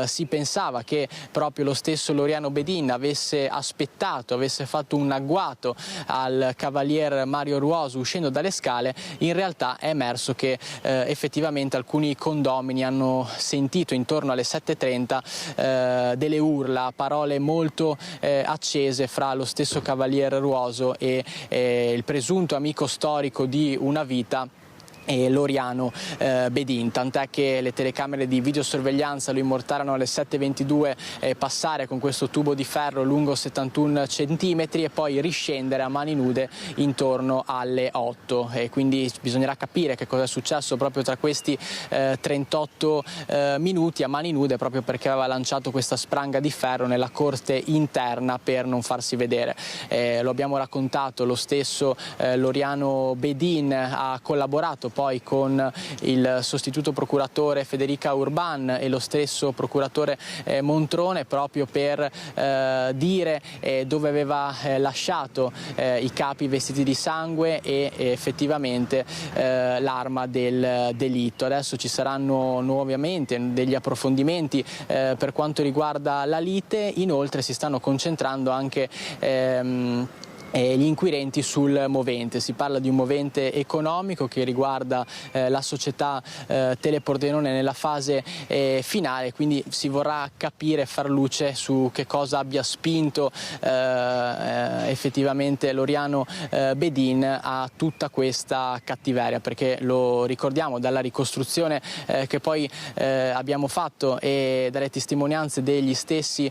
si pensava che proprio lo stesso Loriano Bedin avesse aspettato, avesse fatto un agguato al cavalier Mario Ruoso uscendo dalle scale. In realtà è emerso che effettivamente alcuni condomini hanno sentito intorno alle 7:30 delle urla, parole molto accese fra lo stesso cavalier Ruoso e il presunto amico storico di una vita, e Loriano Bedin, tant'è che le telecamere di videosorveglianza lo immortalano alle 7:22 passare con questo tubo di ferro lungo 71 centimetri e poi riscendere a mani nude intorno alle 8, e quindi bisognerà capire che cosa è successo proprio tra questi 38 minuti a mani nude, proprio perché aveva lanciato questa spranga di ferro nella corte interna per non farsi vedere. Lo abbiamo raccontato, lo stesso Loriano Bedin ha collaborato poi con il sostituto procuratore Federica Urban e lo stesso procuratore Montrone proprio per dire dove aveva lasciato i capi vestiti di sangue e effettivamente l'arma del delitto. Adesso ci saranno nuovamente degli approfondimenti per quanto riguarda la lite, inoltre si stanno concentrando anche gli inquirenti sul movente. Si parla di un movente economico che riguarda la società Telepordenone nella fase finale, quindi si vorrà capire, far luce su che cosa abbia spinto effettivamente Loriano Bedin a tutta questa cattiveria, perché lo ricordiamo dalla ricostruzione che poi abbiamo fatto e dalle testimonianze degli stessi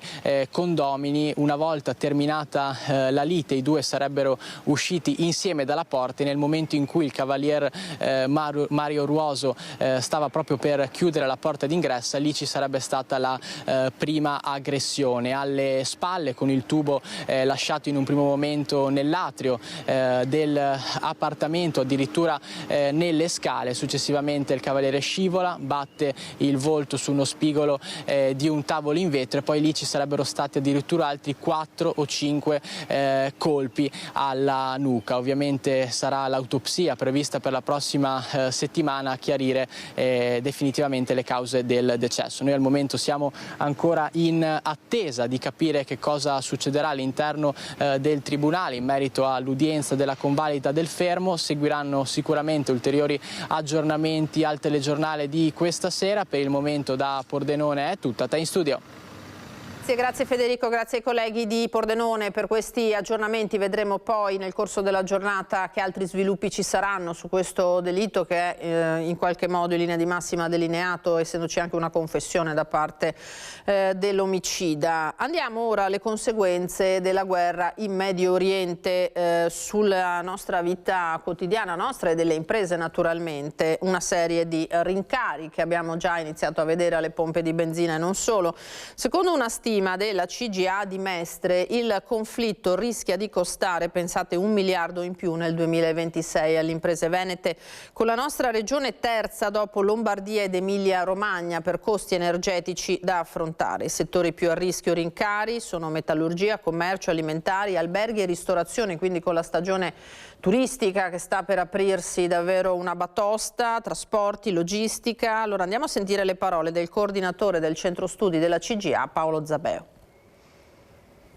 condomini, una volta terminata la lite i due sarebbero usciti insieme dalla porta e nel momento in cui il cavalier Mario Ruoso stava proprio per chiudere la porta d'ingresso, lì ci sarebbe stata la prima aggressione. Alle spalle, con il tubo lasciato in un primo momento nell'atrio dell'appartamento, addirittura nelle scale, successivamente il cavaliere scivola, batte il volto su uno spigolo di un tavolo in vetro e poi lì ci sarebbero stati addirittura altri 4 o 5 colpi alla nuca. Ovviamente sarà l'autopsia prevista per la prossima settimana a chiarire definitivamente le cause del decesso. Noi al momento siamo ancora in attesa di capire che cosa succederà all'interno del Tribunale in merito all'udienza della convalida del fermo. Seguiranno sicuramente ulteriori aggiornamenti al telegiornale di questa sera. Per il momento da Pordenone è tutto. A te in studio. Grazie Federico, grazie ai colleghi di Pordenone per questi aggiornamenti. Vedremo poi nel corso della giornata che altri sviluppi ci saranno su questo delitto che è in qualche modo in linea di massima delineato, essendoci anche una confessione da parte dell'omicida. Andiamo ora alle conseguenze della guerra in Medio Oriente sulla nostra vita quotidiana, nostra e delle imprese naturalmente. Una serie di rincari che abbiamo già iniziato a vedere alle pompe di benzina e non solo. Secondo una stima della CGA di Mestre, il conflitto rischia di costare, pensate, 1 miliardo in più nel 2026 alle imprese venete, con la nostra regione terza dopo Lombardia ed Emilia Romagna per costi energetici da affrontare. I settori più a rischio rincari sono metallurgia, commercio, alimentari, alberghi e ristorazione, quindi con la stagione turistica che sta per aprirsi davvero una batosta, trasporti, logistica. Allora andiamo a sentire le parole del coordinatore del centro studi della CGA, Paolo Zabeo.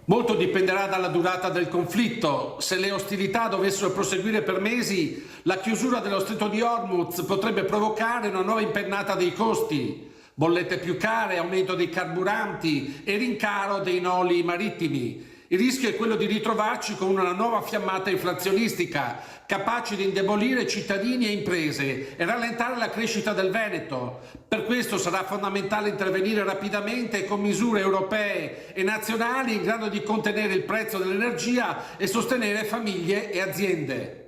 Molto dipenderà dalla durata del conflitto. Se le ostilità dovessero proseguire per mesi, la chiusura dello stretto di Hormuz potrebbe provocare una nuova impennata dei costi. Bollette più care, aumento dei carburanti e rincaro dei noli marittimi. Il rischio è quello di ritrovarci con una nuova fiammata inflazionistica, capace di indebolire cittadini e imprese e rallentare la crescita del Veneto. Per questo sarà fondamentale intervenire rapidamente con misure europee e nazionali in grado di contenere il prezzo dell'energia e sostenere famiglie e aziende.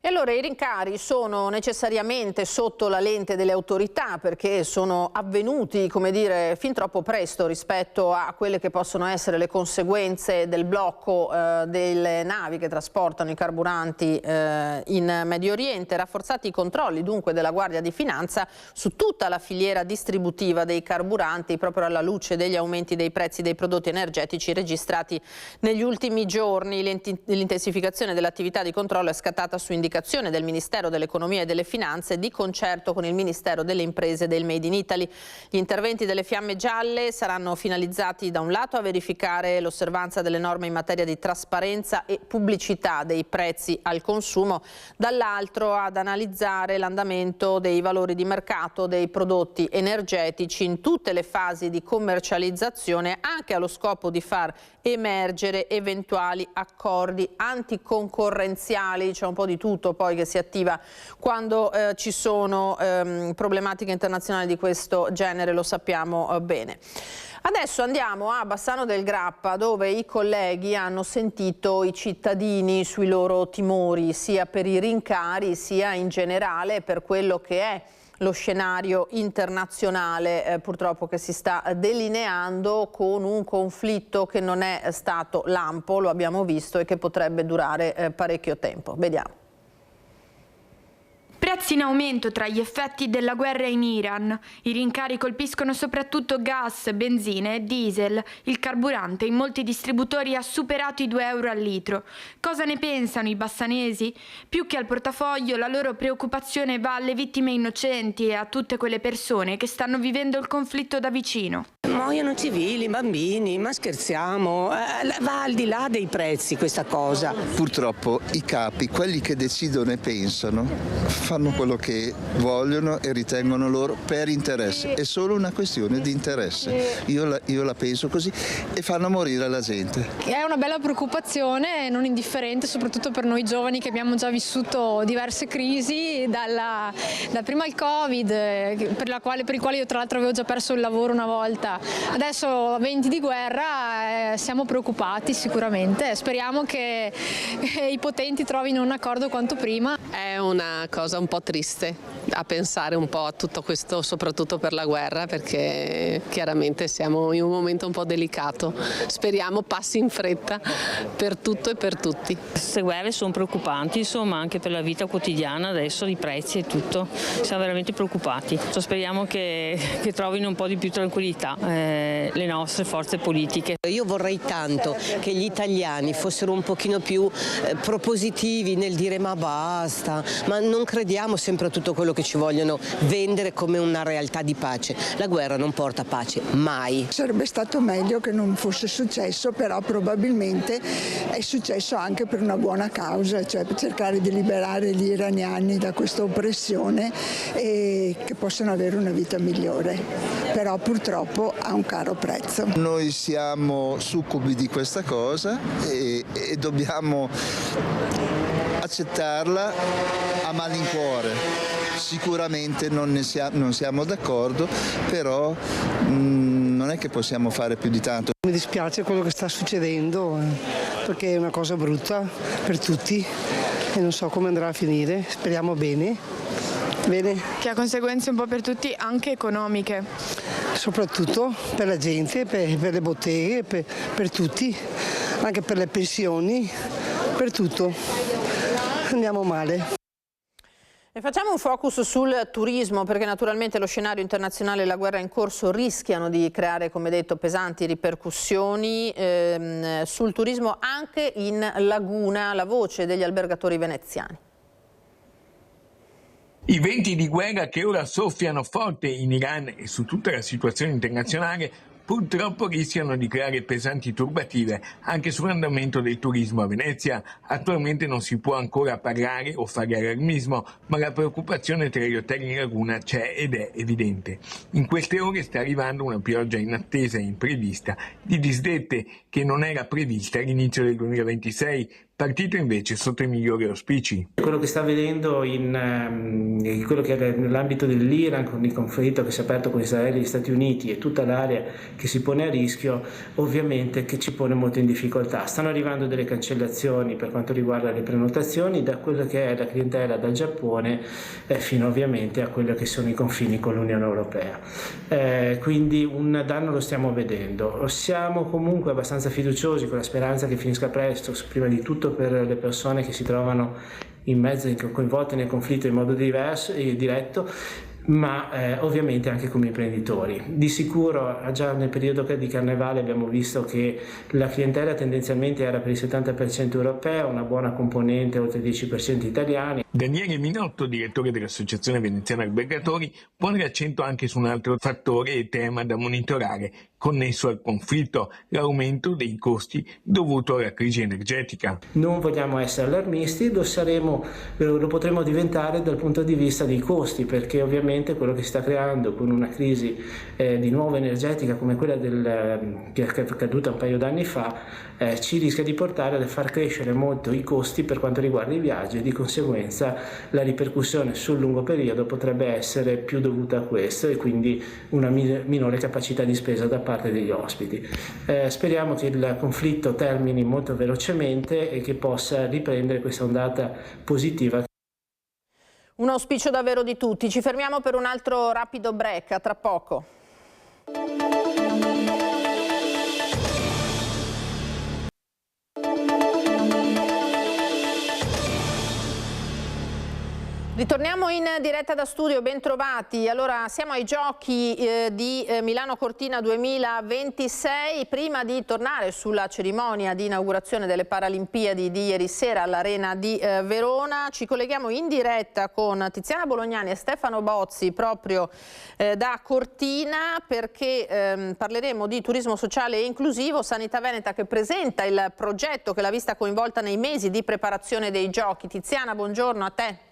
E allora i rincari sono necessariamente sotto la lente delle autorità perché sono avvenuti, come dire, fin troppo presto rispetto a quelle che possono essere le conseguenze del blocco delle navi che trasportano i carburanti in Medio Oriente. Rafforzati i controlli dunque della Guardia di Finanza su tutta la filiera distributiva dei carburanti, proprio alla luce degli aumenti dei prezzi dei prodotti energetici registrati negli ultimi giorni. L'intensificazione dell'attività di controllo è scattata su indicazione del Ministero dell'Economia e delle Finanze di concerto con il Ministero delle Imprese e del Made in Italy. Gli interventi delle fiamme gialle saranno finalizzati da un lato a verificare l'osservanza delle norme in materia di trasparenza e pubblicità dei prezzi al consumo, dall'altro ad analizzare l'andamento dei valori di mercato dei prodotti energetici in tutte le fasi di commercializzazione, anche allo scopo di far emergere eventuali accordi anticoncorrenziali. C'è un po' di tutto istituto poi che si attiva quando ci sono problematiche internazionali di questo genere, lo sappiamo bene. Adesso andiamo a Bassano del Grappa, dove i colleghi hanno sentito i cittadini sui loro timori, sia per i rincari sia in generale per quello che è lo scenario internazionale purtroppo che si sta delineando, con un conflitto che non è stato lampo, lo abbiamo visto, e che potrebbe durare parecchio tempo. Vediamo. Prezzi in aumento tra gli effetti della guerra in Iran. I rincari colpiscono soprattutto gas, benzina e diesel. Il carburante in molti distributori ha superato i 2 euro al litro. Cosa ne pensano i bassanesi? Più che al portafoglio, la loro preoccupazione va alle vittime innocenti e a tutte quelle persone che stanno vivendo il conflitto da vicino. Muoiono civili, bambini, ma scherziamo, va al di là dei prezzi questa cosa. Purtroppo i capi, quelli che decidono e pensano, fanno quello che vogliono e ritengono loro per interesse. È solo una questione di interesse. Io la penso così, e fanno morire la gente. È una bella preoccupazione, non indifferente, soprattutto per noi giovani che abbiamo già vissuto diverse crisi, da prima il Covid, per il quale io tra l'altro avevo già perso il lavoro una volta. Adesso, venti di guerra, siamo preoccupati sicuramente. Speriamo che i potenti trovino un accordo quanto prima. È una cosa un po' triste a pensare un po' a tutto questo, soprattutto per la guerra, perché chiaramente siamo in un momento un po' delicato. Speriamo passi in fretta per tutto e per tutti. Queste guerre sono preoccupanti, insomma, anche per la vita quotidiana adesso, i prezzi e tutto. Siamo veramente preoccupati. Speriamo che trovino un po' di più tranquillità le nostre forze politiche. Io vorrei tanto che gli italiani fossero un pochino più propositivi nel dire ma basta, ma non crediamo sempre a tutto quello che ci vogliono vendere come una realtà di pace. La guerra non porta pace, mai. Sarebbe stato meglio che non fosse successo, però probabilmente è successo anche per una buona causa, cioè per cercare di liberare gli iraniani da questa oppressione e che possano avere una vita migliore. Però purtroppo ha un caro prezzo. Noi siamo succubi di questa cosa e dobbiamo accettarla a malincuore. Sicuramente non siamo d'accordo, però non è che possiamo fare più di tanto. Mi dispiace quello che sta succedendo, perché è una cosa brutta per tutti e non so come andrà a finire. Speriamo bene. Che ha conseguenze un po' per tutti, anche economiche. Soprattutto per la gente, per le botteghe, per tutti, anche per le pensioni, per tutto. Andiamo male. E facciamo un focus sul turismo, perché naturalmente lo scenario internazionale e la guerra in corso rischiano di creare, come detto, pesanti ripercussioni sul turismo anche in Laguna. La voce degli albergatori veneziani. I venti di guerra che ora soffiano forte in Iran e su tutta la situazione internazionale purtroppo rischiano di creare pesanti turbative anche sull'andamento del turismo a Venezia. Attualmente non si può ancora parlare o fare allarmismo, ma la preoccupazione tra gli hotel in Laguna c'è ed è evidente. In queste ore sta arrivando una pioggia inattesa e imprevista di disdette che non era prevista all'inizio del 2026, partito invece sotto i migliori auspici. Quello che sta avvenendo in quello che è nell'ambito dell'Iran, con il conflitto che si è aperto con Israele e gli Stati Uniti e tutta l'area che si pone a rischio, ovviamente che ci pone molto in difficoltà. Stanno arrivando delle cancellazioni per quanto riguarda le prenotazioni da quello che è la clientela dal Giappone fino ovviamente a quello che sono i confini con l'Unione Europea. Quindi un danno lo stiamo vedendo. Siamo comunque abbastanza fiduciosi con la speranza che finisca presto, prima di tutto per le persone che si trovano in mezzo, coinvolte nel conflitto in modo diverso e diretto, ma ovviamente anche come imprenditori. Di sicuro già nel periodo di Carnevale abbiamo visto che la clientela tendenzialmente era per il 70% europea, una buona componente oltre il 10% italiani. Daniele Minotto, direttore dell'Associazione Veneziana Albergatori, pone l'accento anche su un altro fattore e tema da monitorare connesso al conflitto, l'aumento dei costi dovuto alla crisi energetica. Non vogliamo essere allarmisti, lo potremo diventare dal punto di vista dei costi, perché ovviamente ovviamente quello che si sta creando con una crisi di nuovo energetica come quella che è accaduta un paio d'anni fa ci rischia di portare a far crescere molto i costi per quanto riguarda i viaggi e di conseguenza la ripercussione sul lungo periodo potrebbe essere più dovuta a questo e quindi una minore capacità di spesa da parte degli ospiti. Speriamo che il conflitto termini molto velocemente e che possa riprendere questa ondata positiva. Un auspicio davvero di tutti. Ci fermiamo per un altro rapido break, a tra poco. Ritorniamo in diretta da studio, ben trovati. Allora, siamo ai giochi di Milano Cortina 2026. Prima di tornare sulla cerimonia di inaugurazione delle Paralimpiadi di ieri sera all'Arena di Verona, ci colleghiamo in diretta con Tiziana Bolognani e Stefano Bozzi proprio da Cortina, perché parleremo di turismo sociale e inclusivo. Sanità Veneta che presenta il progetto che l'ha vista coinvolta nei mesi di preparazione dei giochi. Tiziana, buongiorno a te.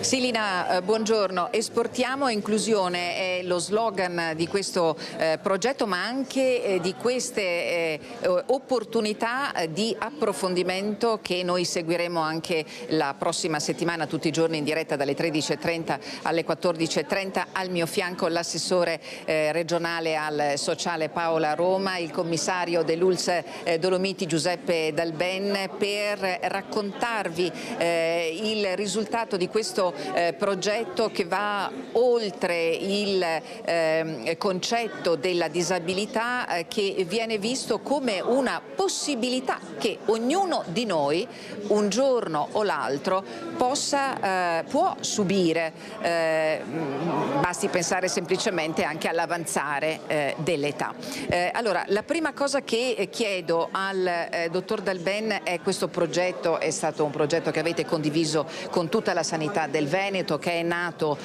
Sì, Lina, buongiorno. Esportiamo inclusione è lo slogan di questo progetto, ma anche di queste opportunità di approfondimento che noi seguiremo anche la prossima settimana, tutti i giorni in diretta dalle 13:30 alle 14:30. Al mio fianco l'assessore regionale al sociale Paola Roma, il commissario dell'ULSS Dolomiti Giuseppe Dalben, per raccontarvi il risultato di questo progetto che va oltre il concetto della disabilità, che viene visto come una possibilità che ognuno di noi un giorno o l'altro può subire, basti pensare semplicemente anche all'avanzare dell'età. Allora, la prima cosa che chiedo al dottor Dalben è: questo progetto è stato un progetto che avete condiviso con tutta la sanità del Veneto, che è nato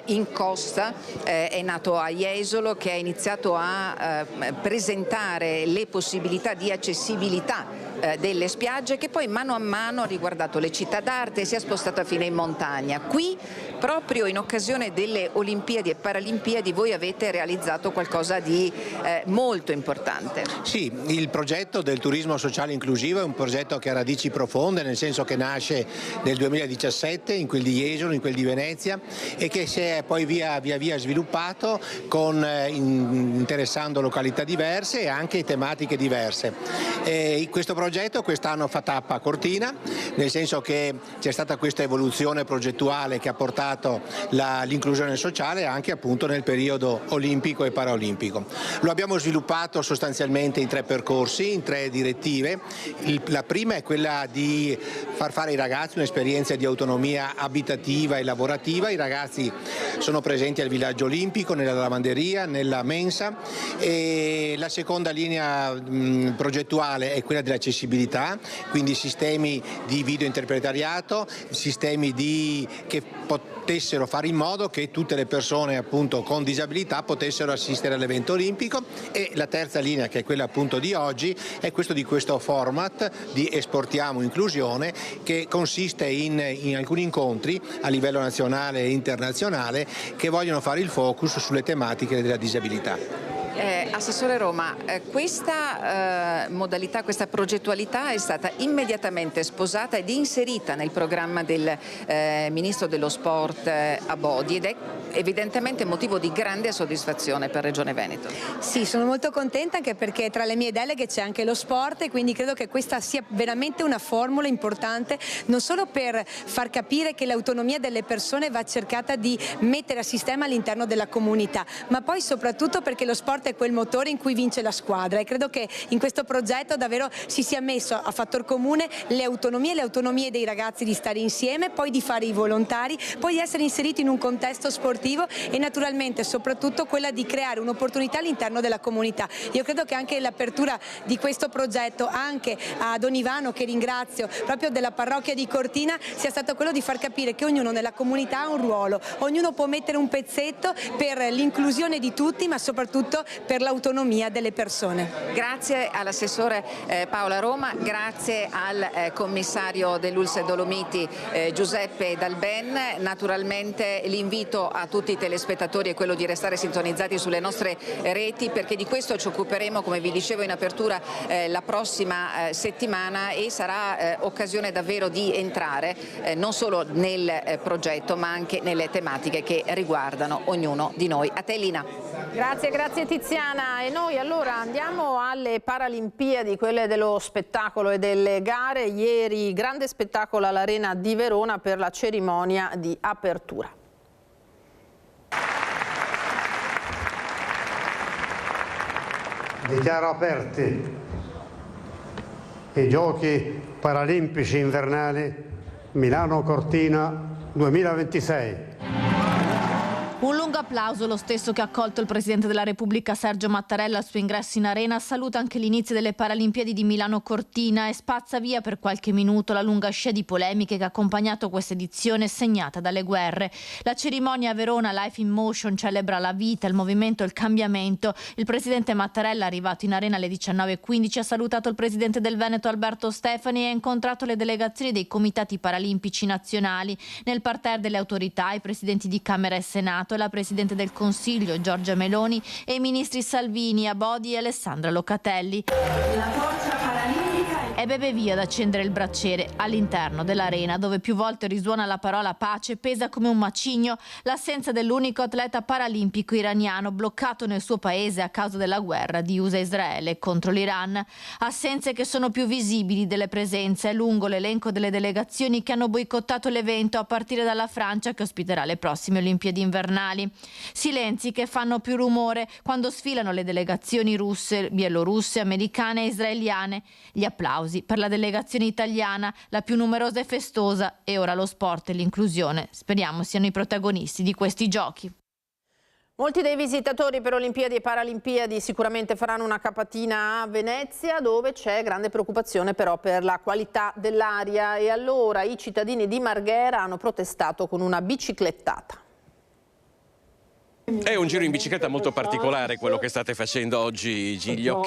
in costa, è nato a Jesolo, che ha iniziato a presentare le possibilità di accessibilità delle spiagge, che poi mano a mano ha riguardato le città d'arte e si è spostata fino in montagna. Qui, proprio in occasione delle Olimpiadi e Paralimpiadi, voi avete realizzato qualcosa di molto importante. Sì, il progetto del turismo sociale inclusivo è un progetto che ha radici profonde, nel senso che nasce nel 2017 in quel di Jesolo, in quel di Venezia, e che si è poi via via sviluppato interessando località diverse e anche tematiche diverse. Questo progetto quest'anno fa tappa a Cortina, nel senso che c'è stata questa evoluzione progettuale che ha portato l'inclusione sociale anche appunto nel periodo olimpico e paraolimpico. Lo abbiamo sviluppato sostanzialmente in 3 percorsi, in 3 direttive. La prima è quella di far fare ai ragazzi un'esperienza di autonomia abitativa e lavorativa. I ragazzi sono presenti al villaggio olimpico, nella lavanderia, nella mensa, e la seconda linea progettuale è quella dell'accessibilità, quindi sistemi di videointerpretariato, sistemi che potessero fare in modo che tutte le persone appunto con disabilità potessero assistere all'evento olimpico. E la terza linea, che è quella appunto di oggi, è di questo format di Esportiamo Inclusione, che consiste in alcuni incontri a livello nazionale e internazionale che vogliono fare il focus sulle tematiche della disabilità. Assessore Roma, questa modalità, questa progettualità è stata immediatamente sposata ed inserita nel programma del Ministro dello Sport Abodi, ed è evidentemente motivo di grande soddisfazione per Regione Veneto. Sì, sono molto contenta, anche perché tra le mie deleghe c'è anche lo sport, e quindi credo che questa sia veramente una formula importante, non solo per far capire che l'autonomia delle persone va cercata di mettere a sistema all'interno della comunità, ma poi soprattutto perché lo sport è quel motore in cui vince la squadra, e credo che in questo progetto davvero si sia messo a fattor comune le autonomie dei ragazzi di stare insieme, poi di fare i volontari, poi di essere inseriti in un contesto sportivo, e naturalmente soprattutto quella di creare un'opportunità all'interno della comunità. Io credo che anche l'apertura di questo progetto anche a Don Ivano, che ringrazio, proprio della parrocchia di Cortina, sia stato quello di far capire che ognuno nella comunità ha un ruolo, ognuno può mettere un pezzetto per l'inclusione di tutti, ma soprattutto per l'autonomia delle persone. Grazie all'assessore Paola Roma, grazie al commissario dell'Ulse Dolomiti Giuseppe Dalben. Naturalmente l'invito a tutti i telespettatori è quello di restare sintonizzati sulle nostre reti, perché di questo ci occuperemo, come vi dicevo in apertura, la prossima settimana, e sarà occasione davvero di entrare non solo nel progetto ma anche nelle tematiche che riguardano ognuno di noi. A te Lina. Grazie Tiziana. E noi allora andiamo alle Paralimpiadi, quelle dello spettacolo e delle gare. Ieri grande spettacolo all'Arena di Verona per la cerimonia di apertura. Dichiaro aperti i Giochi Paralimpici Invernali Milano Cortina 2026. Un lungo applauso, lo stesso che ha accolto il Presidente della Repubblica Sergio Mattarella al suo ingresso in arena, saluta anche l'inizio delle Paralimpiadi di Milano Cortina e spazza via per qualche minuto la lunga scia di polemiche che ha accompagnato questa edizione segnata dalle guerre. La cerimonia a Verona, Life in Motion, celebra la vita, il movimento, il cambiamento. Il Presidente Mattarella, arrivato in arena alle 19:15, ha salutato il Presidente del Veneto Alberto Stefani e ha incontrato le delegazioni dei comitati paralimpici nazionali. Nel parterre delle autorità, i Presidenti di Camera e Senato, e la Presidente del Consiglio Giorgia Meloni e i ministri Salvini, Abodi e Alessandra Locatelli. La forza paralimpica è beve via ad accendere il bracciere all'interno dell'arena, dove più volte risuona la parola pace, pesa come un macigno l'assenza dell'unico atleta paralimpico iraniano bloccato nel suo paese a causa della guerra di USA e Israele contro l'Iran. Assenze che sono più visibili delle presenze. È lungo l'elenco delle delegazioni che hanno boicottato l'evento, a partire dalla Francia, che ospiterà le prossime Olimpiadi invernali. Silenzi che fanno più rumore quando sfilano le delegazioni russe, bielorusse, americane e israeliane. Gli applausi per la delegazione italiana, la più numerosa e festosa, e ora lo sport e l'inclusione speriamo siano i protagonisti di questi giochi. Molti dei visitatori per Olimpiadi e Paralimpiadi sicuramente faranno una capatina a Venezia, dove c'è grande preoccupazione però per la qualità dell'aria, e allora i cittadini di Marghera hanno protestato con una biciclettata. È un giro in bicicletta molto particolare quello che state facendo oggi, Giglio.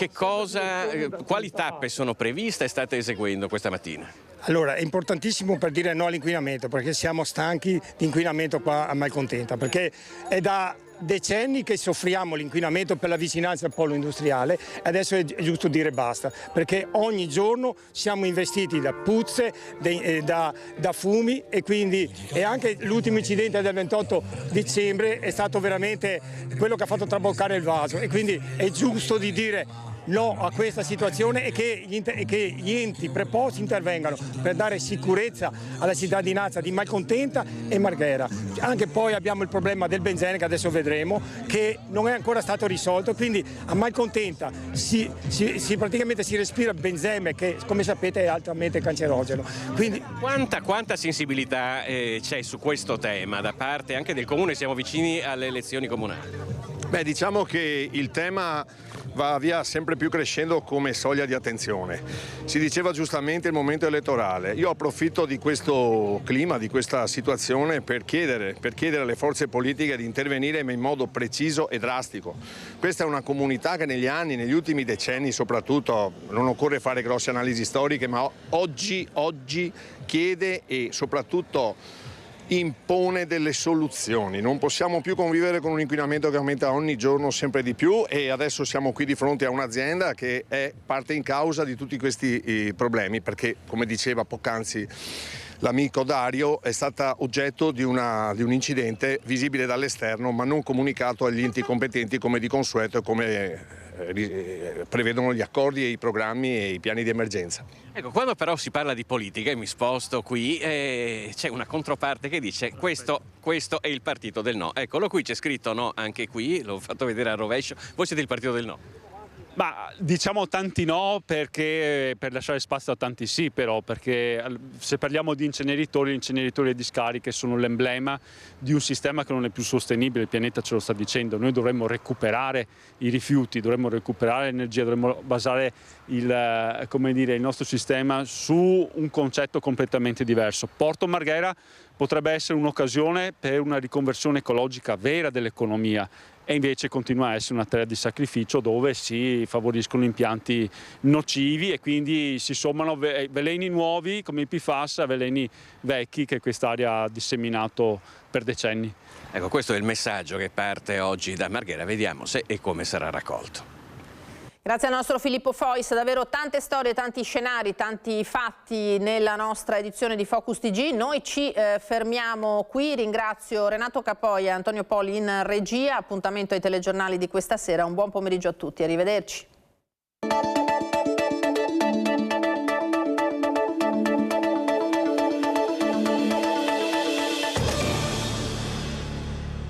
Quali tappe sono previste e state eseguendo questa mattina? Allora, è importantissimo per dire no all'inquinamento, perché siamo stanchi di inquinamento qua a Malcontenta, perché è da decenni che soffriamo l'inquinamento per la vicinanza al polo industriale, e adesso è giusto dire basta, perché ogni giorno siamo investiti da puzze, da fumi, e anche l'ultimo incidente del 28 dicembre è stato veramente quello che ha fatto traboccare il vaso, e quindi è giusto di dire no a questa situazione e che gli enti preposti intervengano per dare sicurezza alla cittadinanza di Malcontenta e Marghera. Anche poi abbiamo il problema del benzene, che adesso vedremo, che non è ancora stato risolto, quindi a Malcontenta praticamente si respira benzene, che come sapete è altamente cancerogeno. Quindi quanta sensibilità c'è su questo tema da parte anche del Comune? Siamo vicini alle elezioni comunali. Beh, diciamo che il tema va via sempre più crescendo come soglia di attenzione. Si diceva giustamente il momento elettorale. Io approfitto di questo clima, di questa situazione per chiedere alle forze politiche di intervenire in modo preciso e drastico. Questa è una comunità che negli ultimi decenni soprattutto, non occorre fare grosse analisi storiche, ma oggi chiede e soprattutto impone delle soluzioni. Non possiamo più convivere con un inquinamento che aumenta ogni giorno sempre di più, e adesso siamo qui di fronte a un'azienda che è parte in causa di tutti questi problemi, perché, come diceva poc'anzi l'amico Dario, è stata oggetto di un incidente visibile dall'esterno ma non comunicato agli enti competenti come di consueto e come prevedono gli accordi e i programmi e i piani di emergenza. Ecco, quando però si parla di politica, e mi sposto qui, c'è una controparte che dice questo è il partito del no. Eccolo qui, c'è scritto no anche qui, l'ho fatto vedere al rovescio. Voi siete il partito del no? Ma diciamo tanti no, perché per lasciare spazio a tanti sì, però, perché se parliamo di inceneritori, gli inceneritori e discariche sono l'emblema di un sistema che non è più sostenibile, il pianeta ce lo sta dicendo. Noi dovremmo recuperare i rifiuti, dovremmo recuperare l'energia, dovremmo basare il nostro sistema su un concetto completamente diverso. Porto Marghera potrebbe essere un'occasione per una riconversione ecologica vera dell'economia, e invece continua a essere una terra di sacrificio dove si favoriscono impianti nocivi e quindi si sommano veleni nuovi come i PFAS a veleni vecchi che quest'area ha disseminato per decenni. Ecco, questo è il messaggio che parte oggi da Marghera, vediamo se e come sarà raccolto. Grazie al nostro Filippo Fois, davvero tante storie, tanti scenari, tanti fatti nella nostra edizione di Focus TG. Noi ci fermiamo qui, ringrazio Renato Capoi e Antonio Poli in regia, appuntamento ai telegiornali di questa sera, un buon pomeriggio a tutti, arrivederci.